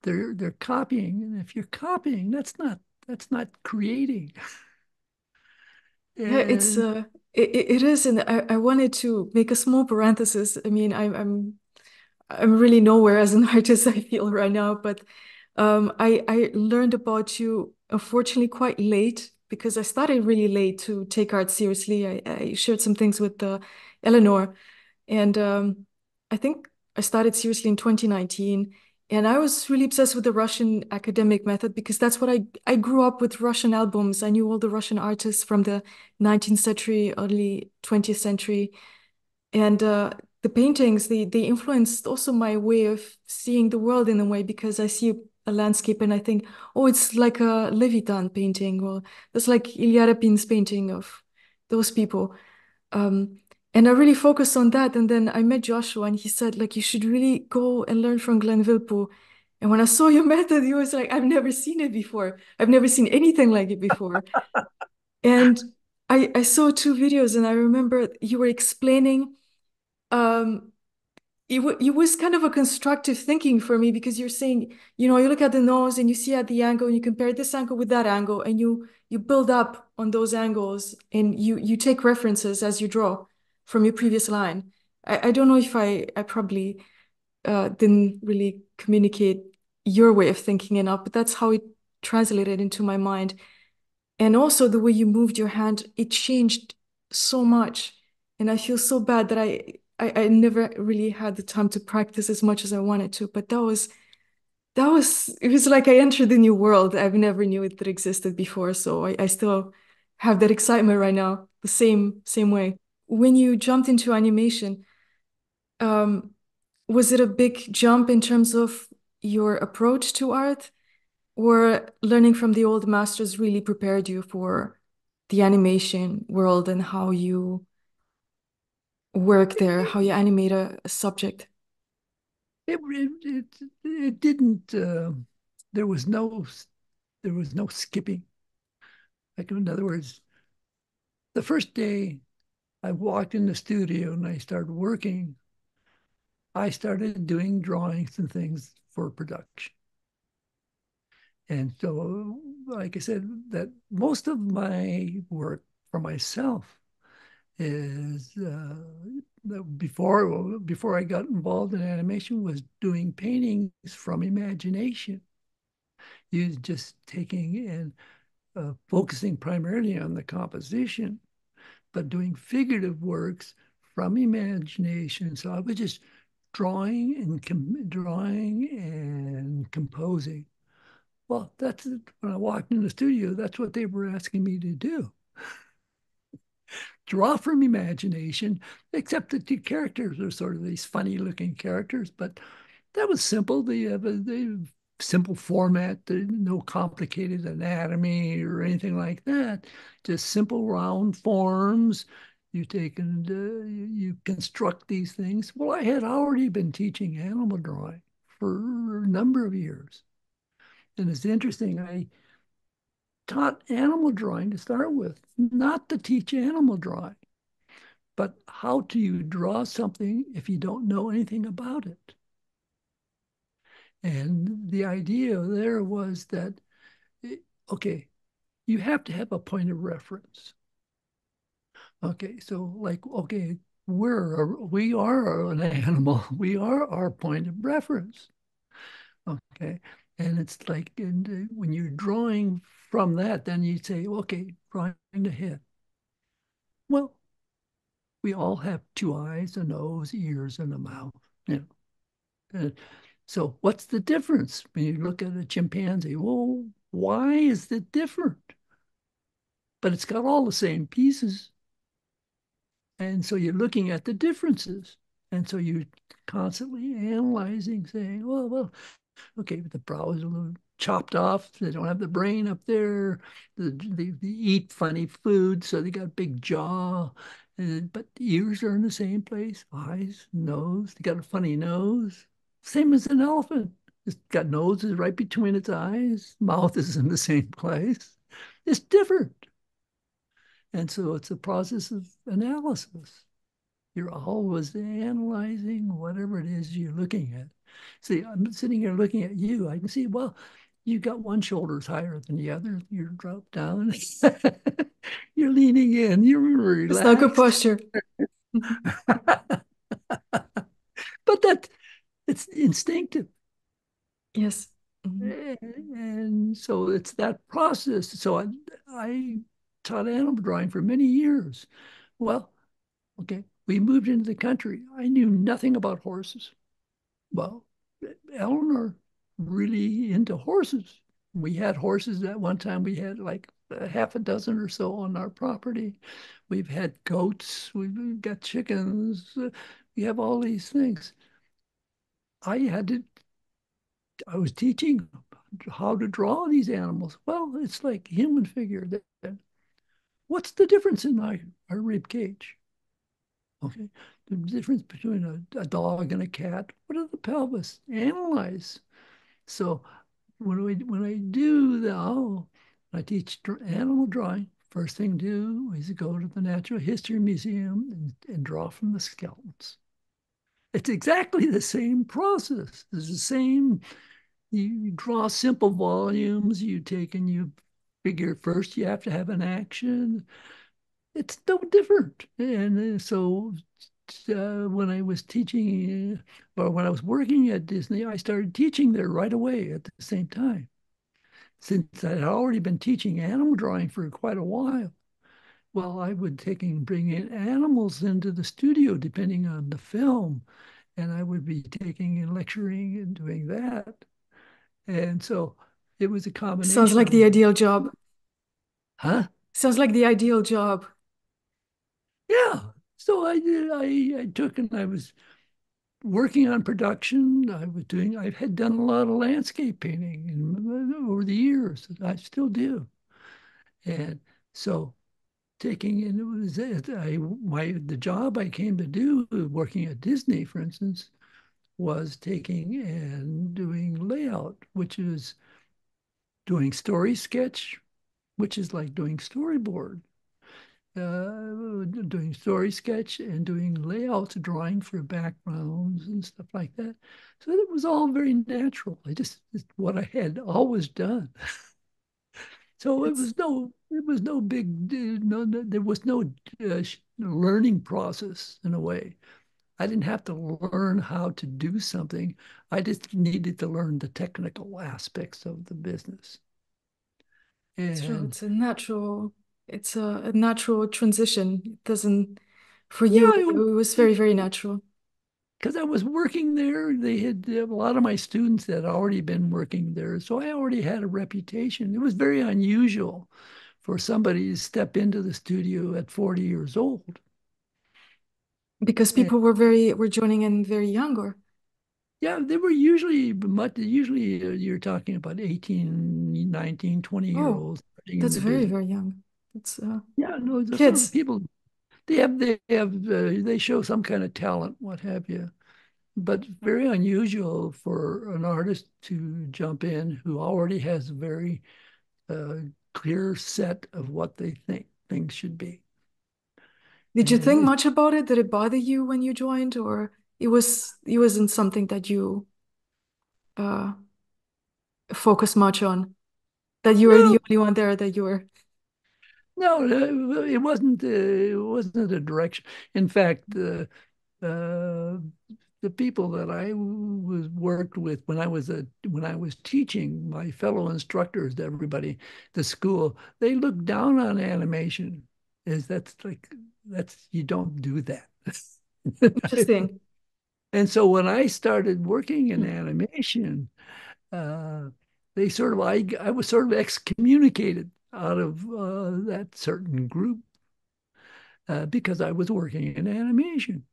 They're copying. And if you're copying, that's not creating. Yeah, it's And it is, and I wanted to make a small parenthesis. I mean, I'm really nowhere as an artist, I feel right now, but I learned about you unfortunately quite late because I started really late to take art seriously. I shared some things with Eleanor, and I think I started seriously in 2019. And I was really obsessed with the Russian academic method because that's what I grew up with Russian albums. I knew all the Russian artists from the 19th century, early 20th century. And the paintings, they influenced also my way of seeing the world in a way because I see a landscape and I think, oh, it's like a Levitan painting, or that's like Ilya Repin's painting of those people. Um, and I really focused on that. And then I met Joshua and he said, like, you should really go and learn from Glenn VILPPU. And when I saw your method, he was like, I've never seen it before. I've never seen anything like it before. And I saw two videos and I remember you were explaining um it was kind of a constructive thinking for me because you're saying, you look at the nose and you see at the angle and you compare this angle with that angle and you build up on those angles and you take references as you draw from your previous line. I don't know if I probably didn't really communicate your way of thinking enough, but that's how it translated into my mind. And also the way you moved your hand, it changed so much. And I feel so bad that I never really had the time to practice as much as I wanted to. But it was like I entered a new world. I've never knew it that existed before. So I still have that excitement right now, the same way. When you jumped into animation, um, was it a big jump in terms of your approach to art? Or learning from the old masters really prepared you for the animation world and how you work there, how you animate a subject. it didn't. There was no there was no skipping. Like, in other words, the first day I walked in the studio and I started working, I started doing drawings and things for production. And so, like I said, that most of my work for myself is before I got involved in animation was doing paintings from imagination. You just taking and focusing primarily on the composition, but doing figurative works from imagination. So I was just drawing and composing. Well, that's when I walked in the studio. That's what they were asking me to do: draw from imagination. Except that the characters are sort of these funny-looking characters, but that was simple. The simple format, no complicated anatomy or anything like that. Just simple round forms. You take and you construct these things. Well, I had already been teaching animal drawing for a number of years. And it's interesting, I taught animal drawing to start with, not to teach animal drawing, but how do you draw something if you don't know anything about it? And the idea there was that, okay, you have to have a point of reference. Okay, so like, okay, we are an animal. We are our point of reference. Okay, and it's like, and when you're drawing from that, then you say, okay, drawing the head. Well, we all have two eyes, a nose, ears, and a mouth. You know, so what's the difference when you look at a chimpanzee? Well, why is it different? But it's got all the same pieces. And so you're looking at the differences. And so you're constantly analyzing, saying, okay, but the brow is a little chopped off. They don't have the brain up there. They eat funny food, so they got a big jaw. But the ears are in the same place, eyes, nose. They got a funny nose. Same as an elephant. It's got noses right between its eyes. Mouth is in the same place. It's different. And so it's a process of analysis. You're always analyzing whatever it is you're looking at. See, I'm sitting here looking at you. I can see, well, you got one shoulder's higher than the other. You're dropped down. You're leaning in. You're It's not good relaxed. posture. But that it's instinctive. Yes. And so it's that process. So I taught animal drawing for many years. Well, okay, we moved into the country. I knew nothing about horses. Well, Eleanor really into horses. We had horses at one time. We had like a half a dozen or so on our property. We've had goats. We've got chickens. We have all these things. I had to, I was teaching how to draw these animals. Well, it's like human figure. What's the difference in our rib cage? Okay. The difference between a dog and a cat. What are the pelvis? Analyze. So when I do I teach animal drawing. First thing to do is go to the Natural History Museum and draw from the skeletons. It's exactly the same process. It's the same. You draw simple volumes. You take and you figure first you have to have an action. It's no different. And so when I was teaching, or when I was working at Disney, I started teaching there right away at the same time. Since I had already been teaching animal drawing for quite a while, well, I would take and bring in animals into the studio depending on the film, and I would be taking and lecturing and doing that. And so it was a Sounds combination like the of, ideal job. huh? Sounds like the ideal job. Yeah. So I took and I was working on production. I had done a lot of landscape painting over the years. I still do. And so taking in it was the job I came to do working at Disney, for instance, was taking and doing layout, which is doing story sketch, which is like doing storyboard. Doing story sketch and doing layouts, drawing for backgrounds and stuff like that. So it was all very natural. It's what I had always done. So It's it was no big, there was no learning process in a way. I didn't have to learn how to do something. I just needed to learn the technical aspects of the business. true. And It's a natural transition. It doesn't, for you, yeah, it was very, very natural. because I was working there. They had a lot of my students that had already been working there. So I already had a reputation. It was very unusual for somebody to step into the studio at 40 years old. Because And people were joining in very young or Yeah, they were usually much, usually you're talking about 18, 19, 20-year Oh, olds starting in that's the very, business. very young. It's Yeah, no, some kids. people they show some kind of talent, what have you. But very unusual for an artist to jump in who already has a very uh, clear set of what they think things should be. Did you And think they, much about it? Did it bother you when you joined, or it wasn't something that you uh focus much on? That you were the no, only one there that you were. no, it wasn't a direction. In fact, uh, the people that I was worked with when I was teaching my fellow instructors to everybody, the school, they looked down on animation. Is that's like that's you don't do that. Interesting. And so when I started working in Hmm. animation, uh, they sort of I was sort of excommunicated out of that certain group because I was working in animation.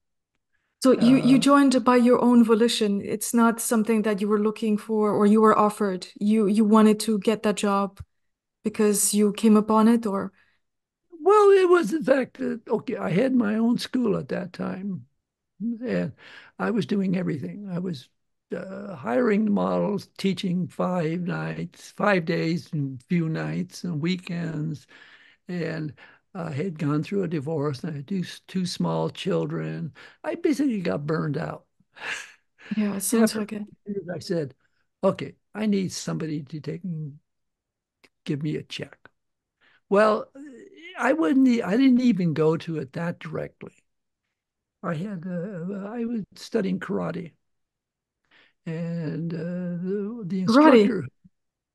So you Uh, joined by your own volition. It's not something that you were looking for or you were offered. You wanted to get that job because you came upon it, or well, it was the fact that okay, I had my own school at that time, and I was doing everything. I was hiring the models, teaching 5 nights, 5 days, and few nights and weekends. And I had gone through a divorce and I had two small children. I basically got burned out. yeah, it And sounds after like it. years, I said, okay, I need somebody to take and give me a check. Well, I didn't even go to it that directly. I was studying karate and the Karate. instructor,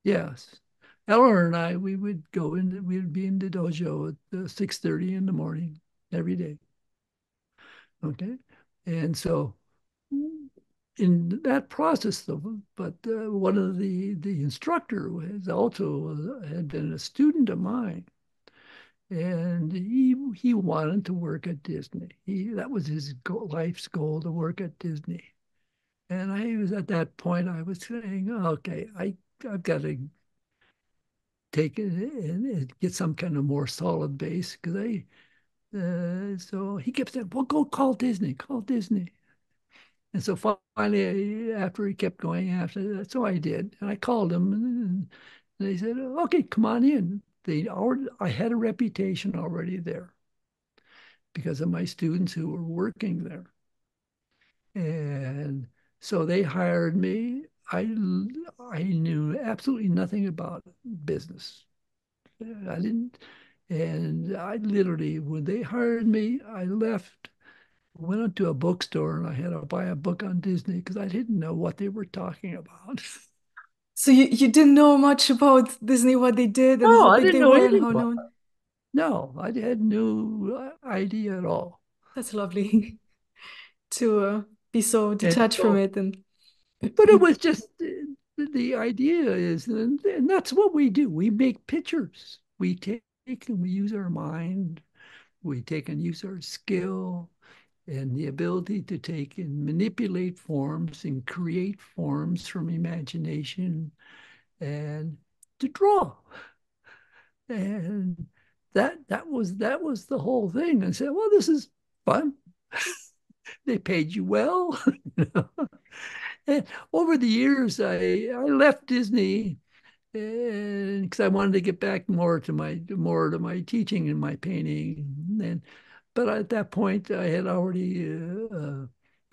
yes, Eleanor and I, we would go in, we would be in the dojo at 6:30 in the morning every day. Okay. And so in that process, though, but one of the instructor was also had been a student of mine, and he wanted to work at Disney. That was his life's goal to work at Disney. And I was at that point, I was saying, okay, I've got to take it and get some kind of more solid base because so he kept saying, well, go call Disney, call Disney. And so finally, after he kept going after that, so I did. And I called him and they said, okay, come on in. I had a reputation already there because of my students who were working there. And so they hired me. I knew absolutely nothing about business. I didn't, and I literally, when they hired me, I left, went into a bookstore and I had to buy a book on Disney because I didn't know what they were talking about. So you didn't know much about Disney, what they did and No, how I big didn't they know were and anything how about known. that. No, I had no idea at all. That's lovely to be so And detached from so, it and but it was just the idea is, and that's what we do. We make pictures. We take and we use our mind. We take and use our skill and the ability to take and manipulate forms and create forms from imagination and to draw. And that was the whole thing. I said, well, this is fun. They paid you well. And over the years, I left Disney and because I wanted to get back more to my teaching and my painting. And but at that point, I had already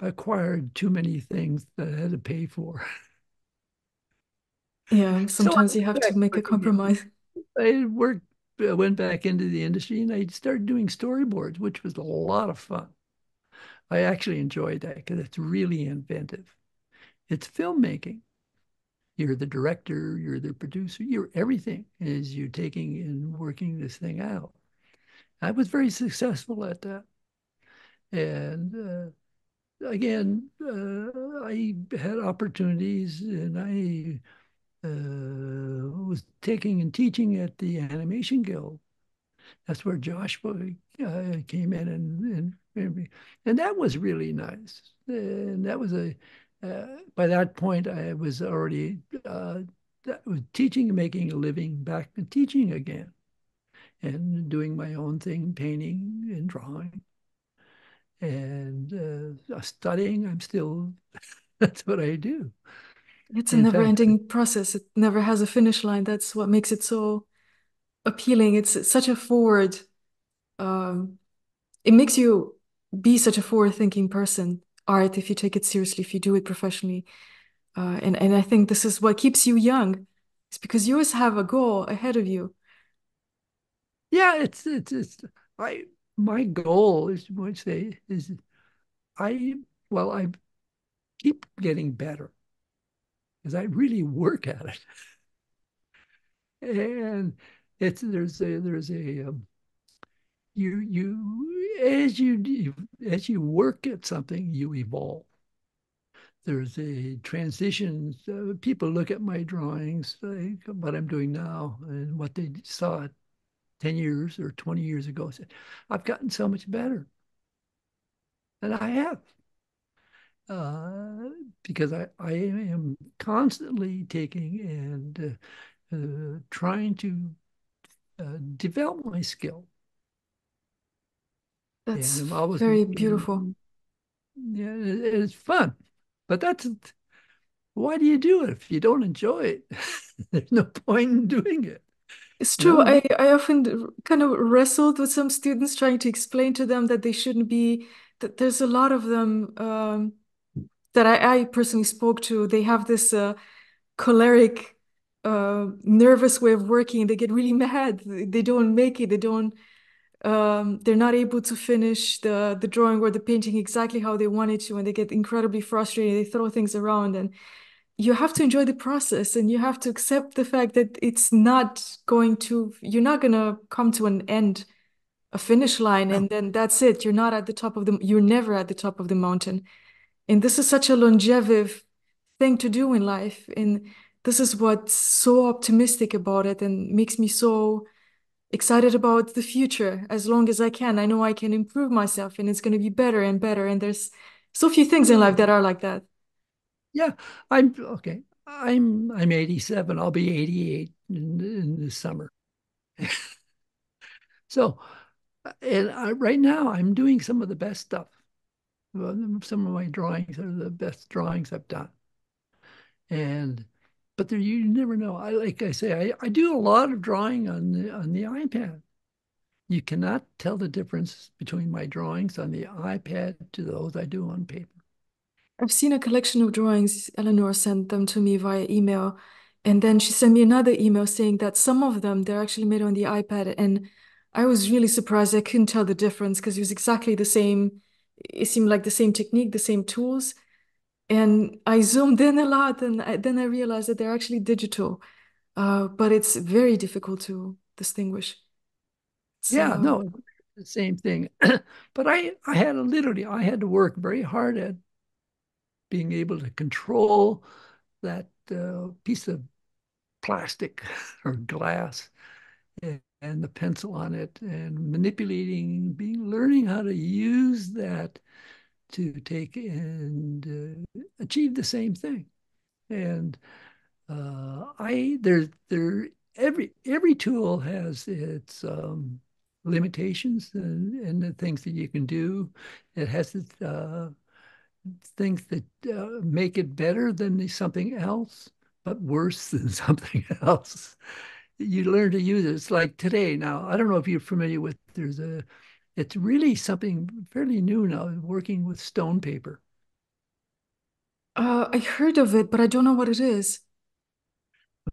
acquired too many things that I had to pay for. yeah, So I sometimes you went have back to make a working. compromise. I worked, went back into the industry, and I started doing storyboards, which was a lot of fun. I actually enjoyed that because it's really inventive. It's filmmaking. You're the director, you're the producer, you're everything as you're taking and working this thing out. I was very successful at that. And again, I had opportunities and I was taking and teaching at the Animation Guild. That's where Joshua came in and that was really nice. And that was By that point, I was already was teaching and making a living back and teaching again and doing my own thing, painting and drawing and studying. I'm still, that's what I do. It's a In fact, never-ending process. It never has a finish line. That's what makes it so appealing. It's such a forward, um, it makes you be such a forward-thinking person, art, if you take it seriously, if you do it professionally. And I think this is what keeps you young. It's because you always have a goal ahead of you. yeah, it's I my goal is what I say is I well I keep getting better because I really work at it, and it's there's a as you work at something you evolve. There's a transition. People look at my drawings, like what I'm doing now, and what they saw 10 years or 20 years ago. Said, I've gotten so much better. And I have, uh, because I am constantly taking and trying to develop my skill. And That's I'm always very beautiful. looking, yeah, it's fun. But that's why do you do it if you don't enjoy it? There's no point in doing it, It's you true. know? I often kind of wrestled with some students trying to explain to them that they shouldn't be, that there's a lot of them that I personally spoke to. They have this choleric, nervous way of working. They get really mad. They don't make it. They don't, they're not able to finish the drawing or the painting exactly how they wanted to, and they get incredibly frustrated. They throw things around, and you have to enjoy the process, and you have to accept the fact that it's not going to, you're not going to come to an end, a finish line, No. and then that's it. You're not at the top of the, you're never at the top of the mountain. And this is such a longevous thing to do in life. And this is what's so optimistic about it and makes me so excited about the future. As long as I can, I know I can improve myself and it's going to be better and better. And there's so few things in life that are like that. Yeah, I'm okay. I'm 87. I'll be 88 in this summer. So, and right now I'm doing some of the best stuff. Well, some of my drawings are the best drawings I've done. And but there you never know. Like I say, I do a lot of drawing on the iPad. You cannot tell the difference between my drawings on the iPad to those I do on paper. I've seen a collection of drawings. Eleanor sent them to me via email. And then she sent me another email saying that some of them, they're actually made on the iPad. And I was really surprised. I couldn't tell the difference because it was exactly the same. It seemed like the same technique, the same tools. And I zoomed in a lot, and then I realized that they're actually digital. But it's very difficult to distinguish. It's Yeah, no, the same thing. But I had to literally I had to work very hard at being able to control that piece of plastic or glass and the pencil on it and manipulating, being learning how to use that to take and achieve the same thing. And I there every tool has its limitations and the things that you can do. It has its things that make it better than something else, but worse than something else. You learn to use it. It's like today now. I don't know if you're familiar with. It's really something fairly new now. Working with stone paper. I heard of it, but I don't know what it is.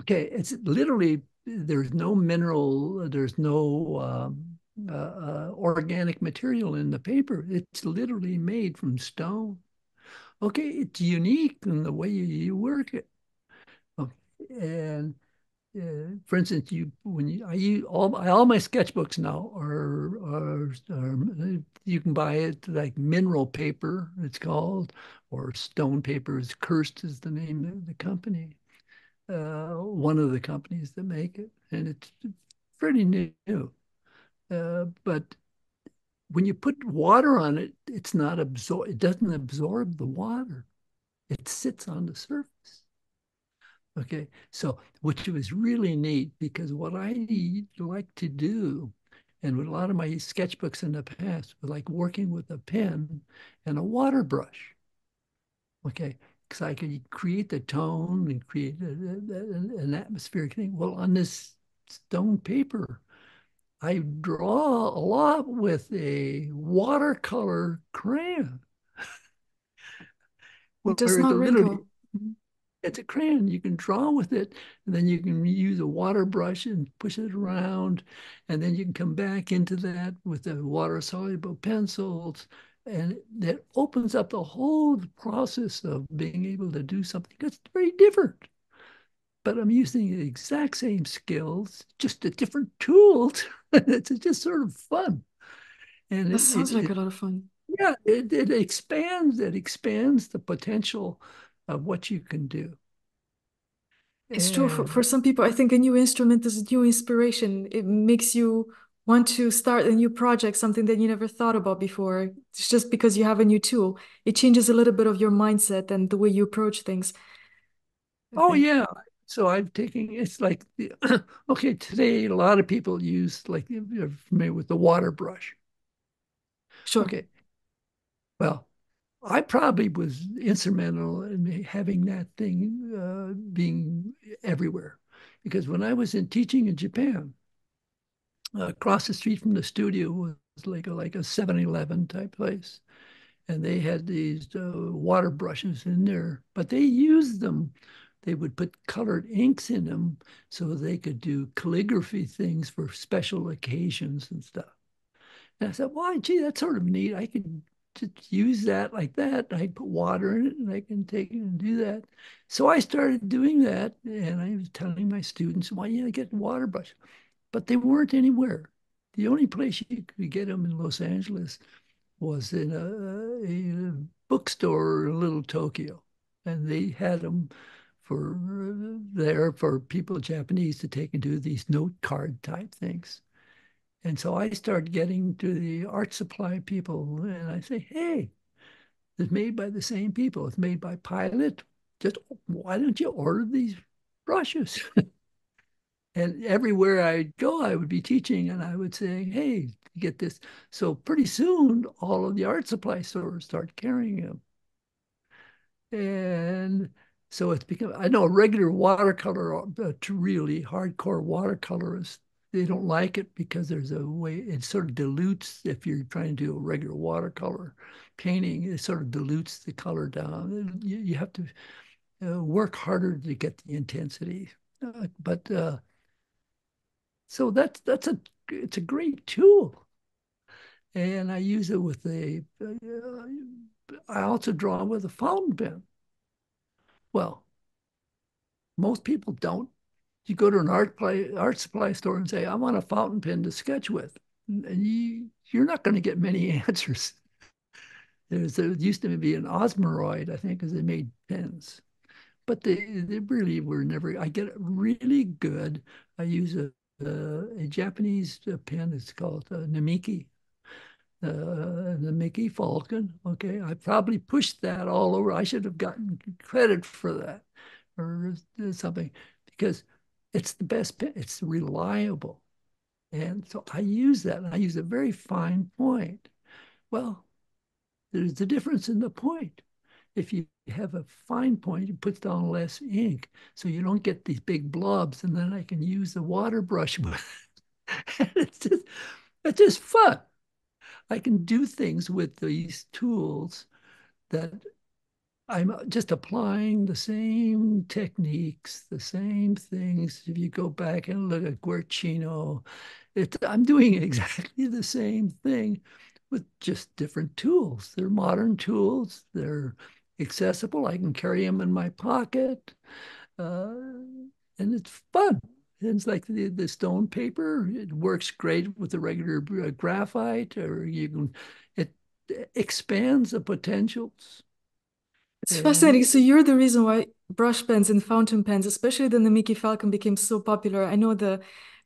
Okay, it's literally there's no mineral, there's no organic material in the paper. It's literally made from stone. Okay, it's unique in the way you work it. Okay. And for instance, you when you I use all my sketchbooks now are you can buy it like mineral paper, it's called, or stone paper is Cursed is the name of the company, one of the companies that make it, and it's pretty new. But when you put water on it, it's not absorb. It doesn't absorb the water. It sits on the surface. Okay, so which was really neat because what I like to do, and with a lot of my sketchbooks in the past, was like working with a pen and a water brush. Okay, because I could create the tone and create an atmospheric thing. Well, on this stone paper, I draw a lot with a watercolor crayon, It does where it not literally wrinkle. it's a crayon. You can draw with it, and then you can use a water brush and push it around, and then you can come back into that with the water-soluble pencils, and that opens up the whole process of being able to do something that's very different. But I'm using the exact same skills, just a different tools. It's just sort of fun, and That sounds like a lot of fun. yeah, it expands the potential of what you can do. It's true for And some people. I think a new instrument is a new inspiration. It makes you want to start a new project, something that you never thought about before. It's just because you have a new tool. It changes a little bit of your mindset and the way you approach things, I oh think. yeah, so I've taken it's like the okay, today a lot of people use like you're familiar with the water brush. Sure. Okay, well, I probably was instrumental in having that thing being everywhere because when I was in teaching in Japan, across the street from the studio was like a 7-Eleven type place. And they had these water brushes in there, but they used them. They would put colored inks in them so they could do calligraphy things for special occasions and stuff. And I said, well, gee, that's sort of neat. I could just use that like that. I put water in it and I can take it and do that. So I started doing that, and I was telling my students, why you get a water brush? But they weren't anywhere. The only place you could get them in Los Angeles was in a bookstore in Little Tokyo, and they had them for there for people Japanese to take and do these note card type things. And so I started getting to the art supply people, and I say, "Hey, it's made by the same people. It's made by Pilot. Just why don't you order these brushes?" And everywhere I'd go, I would be teaching and I would say, hey, get this. So pretty soon, all of the art supply stores start carrying them. And so it's become, I know regular watercolor, really hardcore watercolorists, they don't like it because there's a way, it sort of dilutes, if you're trying to do a regular watercolor painting, it sort of dilutes the color down. You have to work harder to get the intensity. But So that's a it's a great tool, and I use it with I also draw with a fountain pen. Well, most people don't. You go to an art supply store and say, "I want a fountain pen to sketch with," and you're not going to get many answers. There used to be an Osmeroid, I think, because they made pens, but they really were never. I get really good. I use a Japanese pen. It's called Namiki, the Mickey Falcon. Okay, I probably pushed that all over. I should have gotten credit for that or something because it's the best pen. It's reliable. And so I use that and I use a very fine point. Well, there's a difference in the point. If you have a fine point, it puts down less ink, so you don't get these big blobs, and then I can use the water brush with it. It's just fun. I can do things with these tools that I'm just applying the same techniques, the same things. If you go back and look at Guercino, I'm doing exactly the same thing with just different tools. They're modern tools. They're accessible. I can carry them in my pocket, uh, and it's fun. It's like the stone paper. It works great with the regular graphite, or it expands the potentials. It's fascinating. And So you're the reason why brush pens and fountain pens, especially the Namiki Falcon, became so popular. I know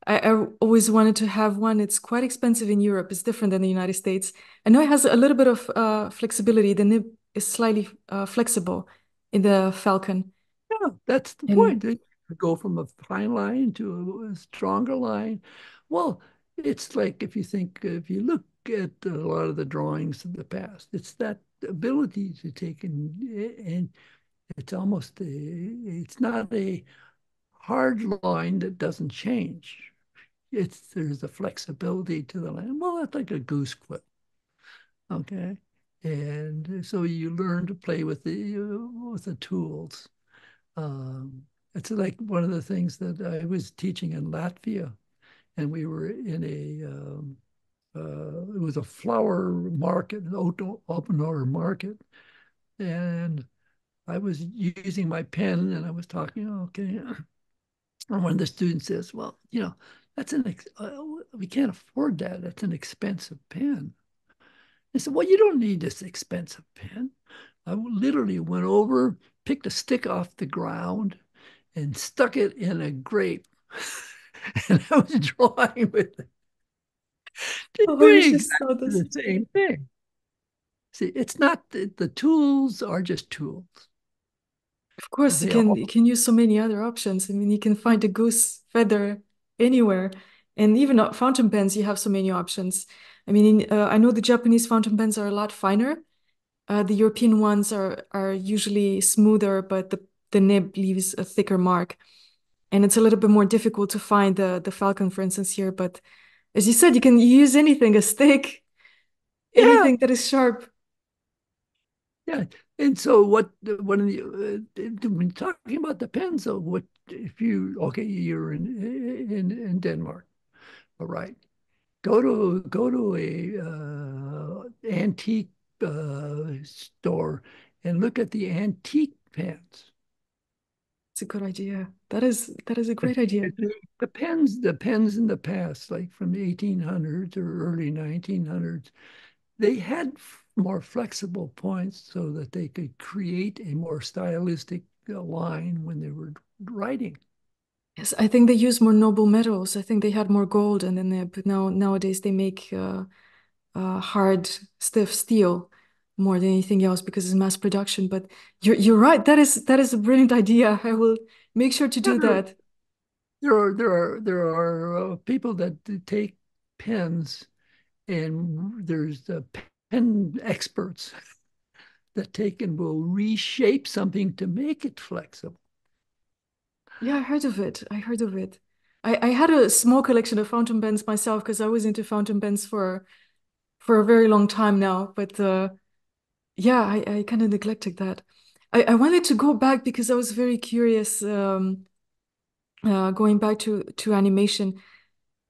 I always wanted to have one. It's quite expensive in Europe. It's different than the United States. I know it has a little bit of flexibility. The nib is slightly flexible. in the Falcon. Yeah, that's the point. And They go from a fine line to a stronger line. Well, it's like if you look at a lot of the drawings of the past, it's that ability to take and it's almost it's not a hard line that doesn't change. There's a flexibility to the line. Well, that's like a goose foot. Okay. And so you learn to play with the tools. Um, it's like one of the things that I was teaching in Latvia, and we were in it was a flower market, an open order market, and I was using my pen and I was talking, okay. And one of the students says, well, that's we can't afford that. That's an expensive pen. I said, well, you don't need this expensive pen. I literally went over, picked a stick off the ground, and stuck it in a grape. And I was drawing with it. They're oh, I doing just saw exactly this. the same thing. See, it's not the tools are just tools. Of course, They all you can use so many other options. I mean, you can find a goose feather anywhere, and even fountain pens. You have so many options. I mean, I know the Japanese fountain pens are a lot finer. The European ones are usually smoother, but the nib leaves a thicker mark, and it's a little bit more difficult to find the Falcon, for instance, here. But as you said, you can use anything, a stick, yeah, anything that is sharp. yeah. And so what one of when talking about the pens, though, what if you okay, you're in Denmark, all right. Go to a antique store and look at the antique pens. It's a good idea. That is a The, great idea. the pens in the past, like from the 1800s or early 1900s, they had more flexible points so that they could create a more stylistic line when they were writing. Yes, I think they use more noble metals. I think they had more gold, and then but nowadays they make hard, stiff steel more than anything else because it's mass production. But you're right. That is a brilliant idea. I will make sure to Yeah, do that. there are people that take pens, and there's the pen experts that take and will reshape something to make it flexible. Yeah, I heard of it. I heard of it. I had a small collection of fountain pens myself because I was into fountain pens for a very long time now. But yeah, I kind of neglected that. I wanted to go back because I was very curious. Going back to animation,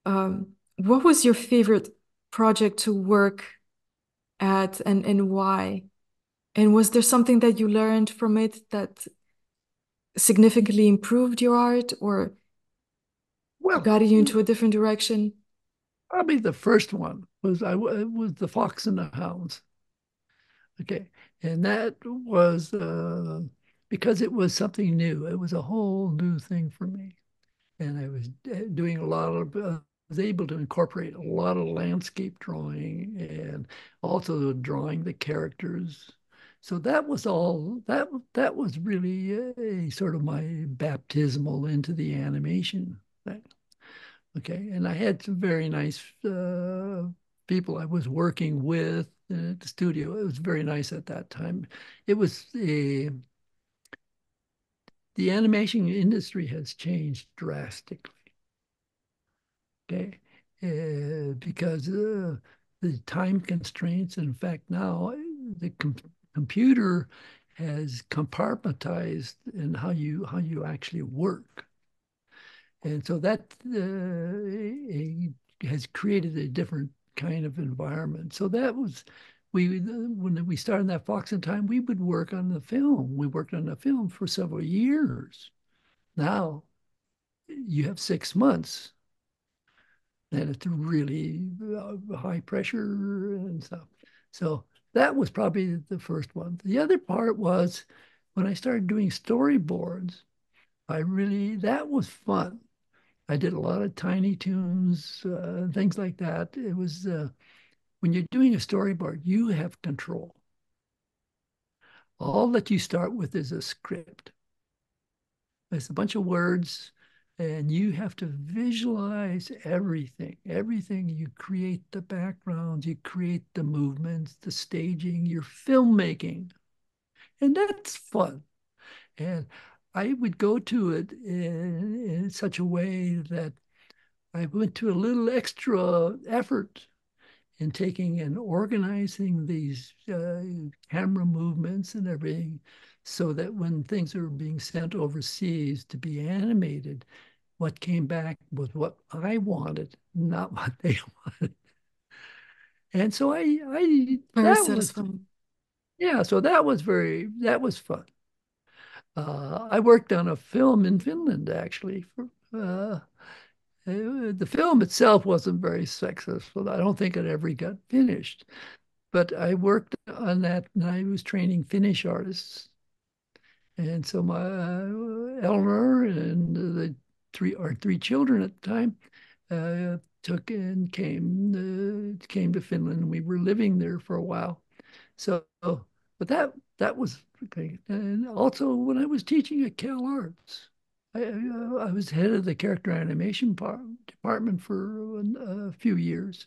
what was your favorite project to work at, and why? And was there something that you learned from it that significantly improved your art or Well, guided you into a different direction? probably the first one was the Fox and the Hounds. Okay, and that was because it was something new. It was a whole new thing for me, and I was doing a lot of. Was able to incorporate a lot of landscape drawing and also drawing the characters. So that was all that was really a sort of my baptismal into the animation thing. Okay, and I had some very nice people I was working with at the studio. It was very nice at that time. It was the animation industry has changed drastically. Okay, because the time constraints. In fact, now the computer has compartmentized in how you actually work. And so that has created a different kind of environment. So that was when we started that Fox and Time, we would work on the film. We worked on the film for several years. Now you have 6 months, and it's really high pressure and stuff. So that was probably the first one. The other part was when I started doing storyboards. That was fun. I did a lot of Tiny Toons, things like that. It was when you're doing a storyboard, you have control. All that you start with is a script. It's a bunch of words, and you have to visualize everything. Everything. You create the backgrounds, you create the movements, the staging, your filmmaking. And that's fun. And I would go to it in such a way that I went to a little extra effort in taking and organizing these camera movements and everything so that when things are being sent overseas to be animated, what came back was what I wanted, not what they wanted. And so Very that was, satisfying. yeah, so that was fun. I worked on a film in Finland actually. The film itself wasn't very successful. I don't think it ever got finished. But I worked on that and I was training Finnish artists. And so my Eleanor and the our three children at the time took and came to Finland. We were living there for a while. So, but that was okay. And also when I was teaching at Cal Arts, I was head of the character animation department for a few years,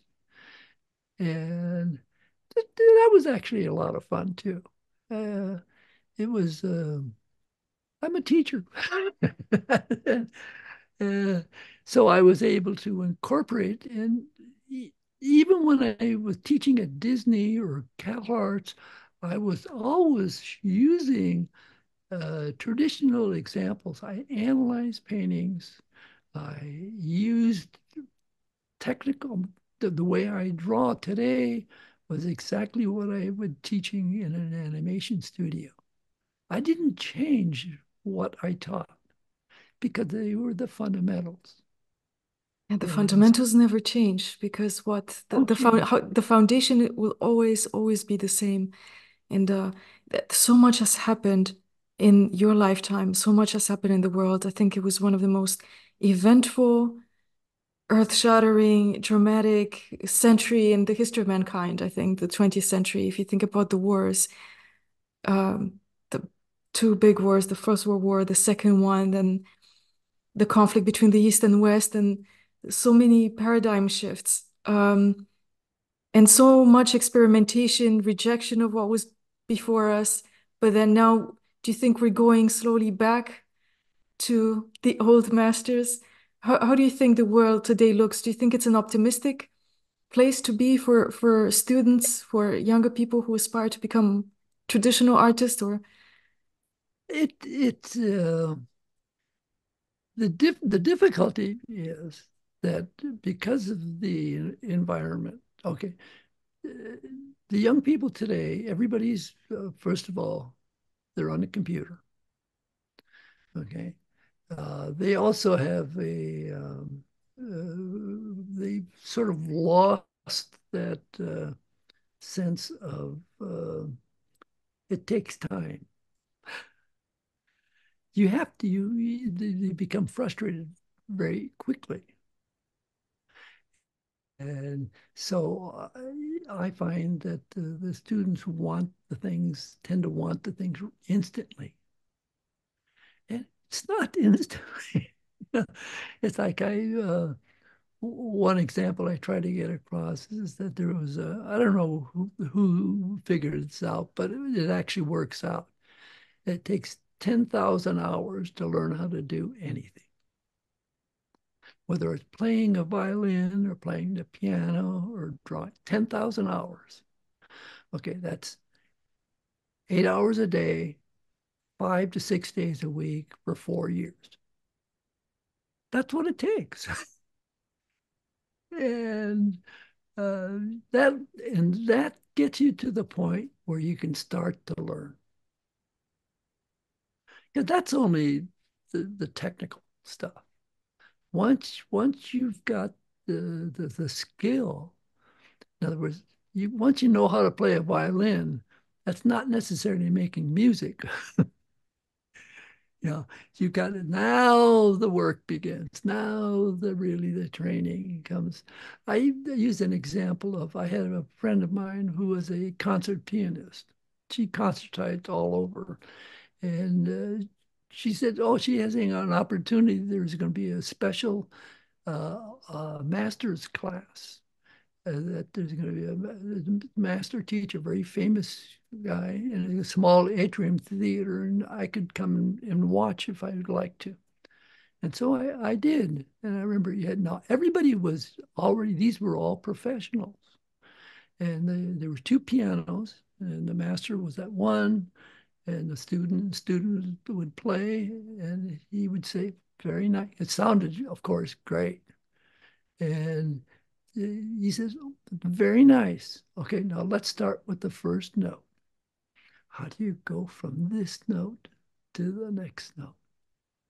and that was actually a lot of fun too. Uh, it was. I'm a teacher, uh, so I was able to incorporate, and even when I was teaching at Disney or Cal Arts, I was always using traditional examples. I analyzed paintings. I used technical, the way I draw today was exactly what I would teaching in an animation studio. I didn't change what I taught because they were the fundamentals. And the And fundamentals never change because what don't change. the foundation will always be the same. And so much has happened in your lifetime. So much has happened in the world. I think it was one of the most eventful, earth-shattering, dramatic century in the history of mankind. I think the 20th century. If you think about the wars, the two big wars, the First World War, the second one, then the conflict between the East and West, and so many paradigm shifts, and so much experimentation, rejection of what was before us. But then now, do you think we're going slowly back to the old masters? How do you think the world today looks? Do you think it's an optimistic place to be for students, for younger people who aspire to become traditional artists, or It's the difficulty is that because of the environment, okay, uh, the young people today, everybody's first of all, they're on a computer. Okay, they also have they sort of lost that sense of it takes time. You have to you become frustrated very quickly. And so I find that the students want the things, tend to want the things instantly. And it's not instantly. It's like one example I try to get across is that there was I don't know who figured this out, but it actually works out. It takes 10,000 hours to learn how to do anything, whether it's playing a violin or playing the piano or drawing, 10,000 hours. Okay, that's 8 hours a day, 5 to 6 days a week for 4 years. That's what it takes. and uh, that that gets you to the point where you can start to learn. Because that's only the technical stuff. Once you've got the skill, in other words, once you know how to play a violin, that's not necessarily making music. You know, you got it. Now the work begins. Now the training comes. I use an example of I had a friend of mine who was a concert pianist. she concertites all over. And she said, oh, she has an opportunity. There's going to be a special master's class. That there's going to be a master teacher, a very famous guy, in a small atrium theater, and I could come and watch if I would like to. And so I did. And I remember now everybody was already, these were all professionals. And there were two pianos, and the master was at one, and the student would play, and he would say, very nice. It sounded, of course, great. And he says, oh, very nice. Okay, now let's start with the first note. How do you go from this note to the next note?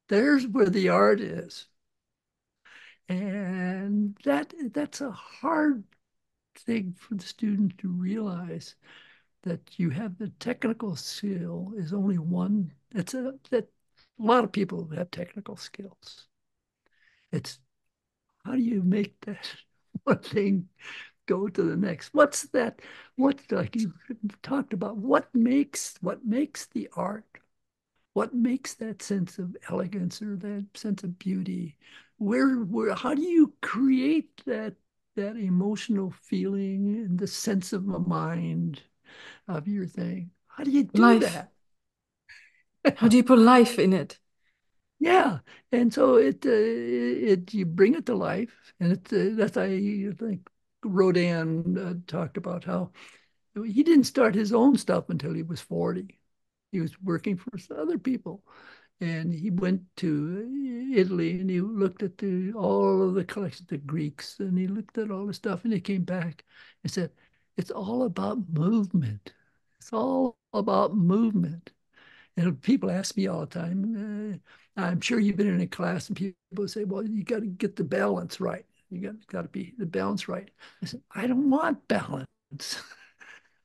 There's where the art is. And that's a hard thing for the student to realize, that you have the technical skill is only one. That a lot of people have technical skills. It's how do you make that one thing go to the next? What's that? What, like you talked about, what makes the art? What makes that sense of elegance or that sense of beauty? How do you create that emotional feeling and the sense of a mind of your thing? How do you do Life. that? How do you put life in it? Yeah, and so it you bring it to life, and that's I think Rodin talked about how he didn't start his own stuff until he was 40. He was working for other people, and he went to Italy and he looked at all of the collections, the Greeks, and he looked at all the stuff, and he came back and said, "It's all about movement. It's all about movement." And people ask me all the time, I'm sure you've been in a class and people say, well, you got to get the balance right. You got to be the balance right. I said, I don't want balance.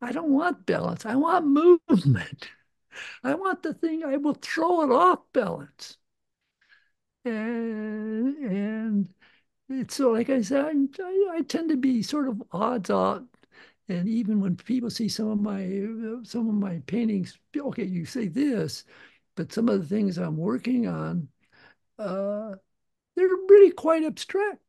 I don't want balance. I want movement. I want the thing, I will throw it off balance. And it's so, like I said, I tend to be sort of odds on. And even when people see some of my paintings, okay, you say this, but some of the things I'm working on, uh, they're really quite abstract.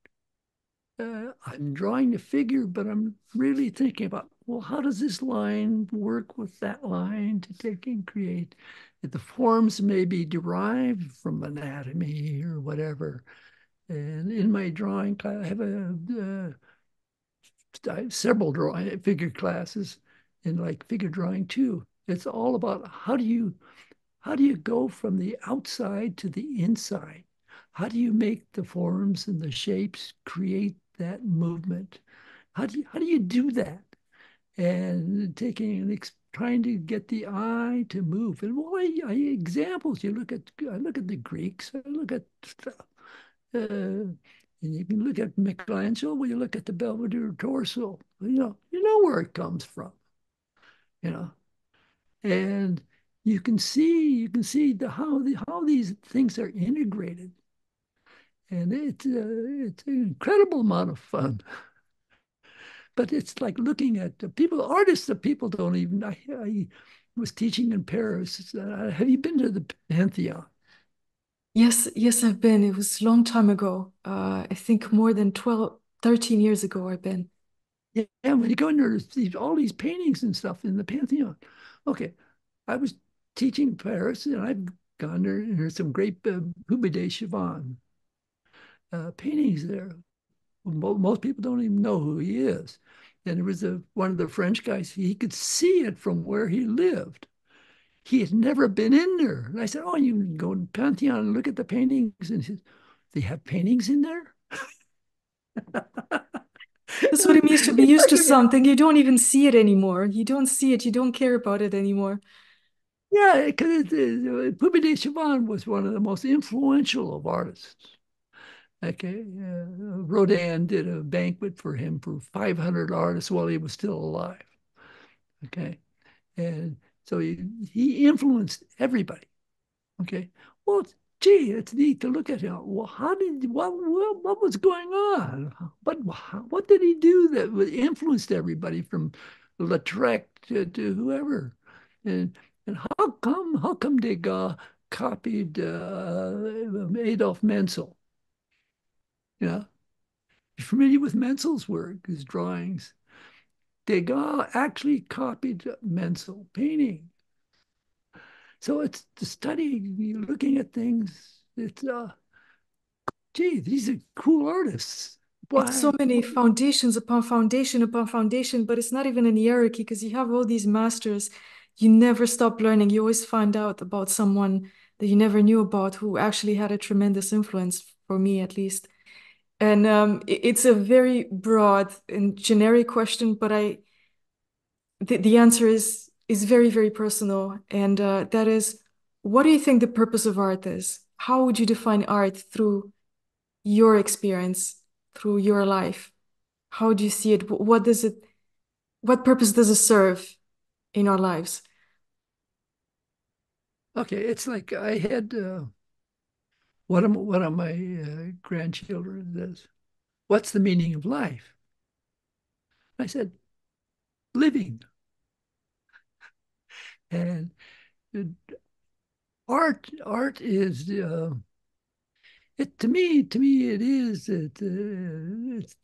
I'm drawing the figure, but I'm really thinking about, well, how does this line work with that line to take and create? The forms may be derived from anatomy or whatever. And in my drawing class, I have several drawing figure classes in like figure drawing too. It's all about how do you go from the outside to the inside? How do you make the forms and the shapes create that movement? How do you do that? And trying to get the eye to move. And well, examples. I look at the Greeks. I look at and you can look at Michelangelo. Well, you look at the Belvedere torso. You know where it comes from. You know, and you can see how these things are integrated, and it's an incredible amount of fun. But it's like looking at the people, artists that people don't even. I was teaching in Paris. Have you been to the Pantheon? Yes, yes, I've been. It was a long time ago. I think more than 12, 13 years ago I've been. Yeah, when you go in there, there's all these paintings and stuff in the Pantheon. Okay, I was teaching in Paris, and I've gone there, and there's some great Hubert de Chavannes paintings there. Most people don't even know who he is. And there was one of the French guys, he could see it from where he lived. He had never been in there. And I said, oh, you can go to Pantheon and look at the paintings. And he says, they have paintings in there? That's what it means to be It's used like, to something. You don't even see it anymore. You don't see it. You don't care about it anymore. yeah, because Pupi de Chavannes was one of the most influential of artists. Okay, Rodin did a banquet for him for 500 artists while he was still alive. Okay, and so he influenced everybody. Okay, well, gee, it's neat to look at him. Well, what was going on? What did he do that influenced everybody from Lautrec to whoever? And how come Degas copied Adolf Menzel? Yeah, you familiar with Menzel's work, his drawings? Degas actually copied Menzel painting. So it's the study, looking at things. It's gee, these are cool artists. It's so Why? many foundations upon foundation upon foundation, but it's not even an hierarchy because you have all these masters. You never stop learning. You always find out about someone that you never knew about who actually had a tremendous influence, for me at least. And it's a very broad and generic question, but the answer is very, very personal. And that is, what do you think the purpose of art is? How would you define art through your experience, through your life? How do you see it? What purpose does it serve in our lives? Okay, it's like I had one of my grandchildren says, "What's the meaning of life?" I said, "Living." And uh, art is it to me it's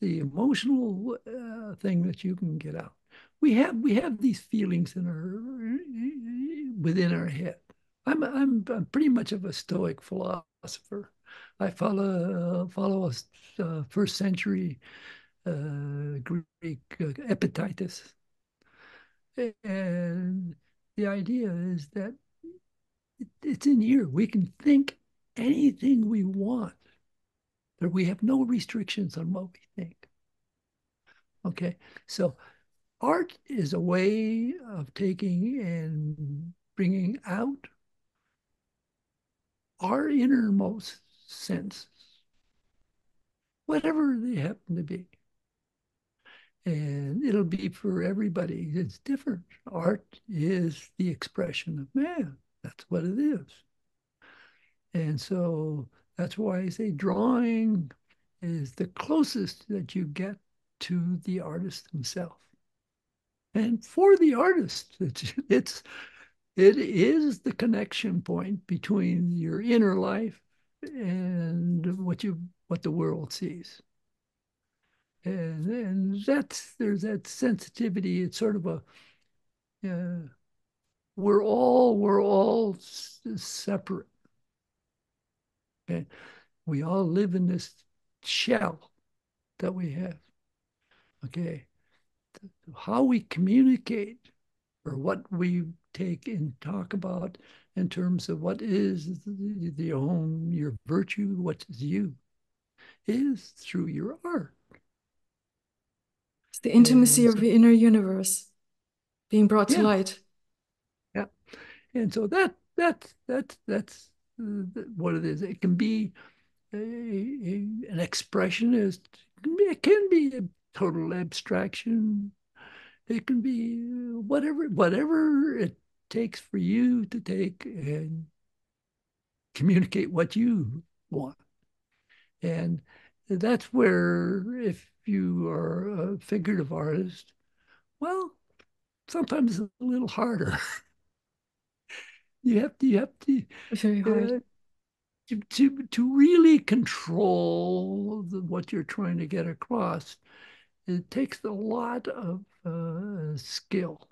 the emotional thing that you can get out. We have these feelings in our within our head. I'm pretty much of a Stoic philosopher. I follow a first century Greek Epictetus, and the idea is that it's in here. We can think anything we want. That we have no restrictions on what we think. Okay, so art is a way of taking and bringing out our innermost senses, whatever they happen to be. And it'll be for everybody. It's different. Art is the expression of man. That's what it is. And so that's why I say drawing is the closest that you get to the artist himself. And for the artist, it is the connection point between your inner life and what the world sees. And there's that sensitivity. It's sort of a uh, we're all separate. Okay, we all live in this shell that we have. Okay, how we communicate or what we take and talk about in terms of what is your virtue, what is you, is through your art. It's the intimacy And of so, the inner universe being brought to yeah, light. yeah. And so that's what it is. It can be an expressionist. It can be a total abstraction. It can be whatever it takes for you to take and communicate what you want. And that's where, if you are a figurative artist, well, sometimes it's a little harder. You have to Very hard. uh, to really control what you're trying to get across. It takes a lot of skill.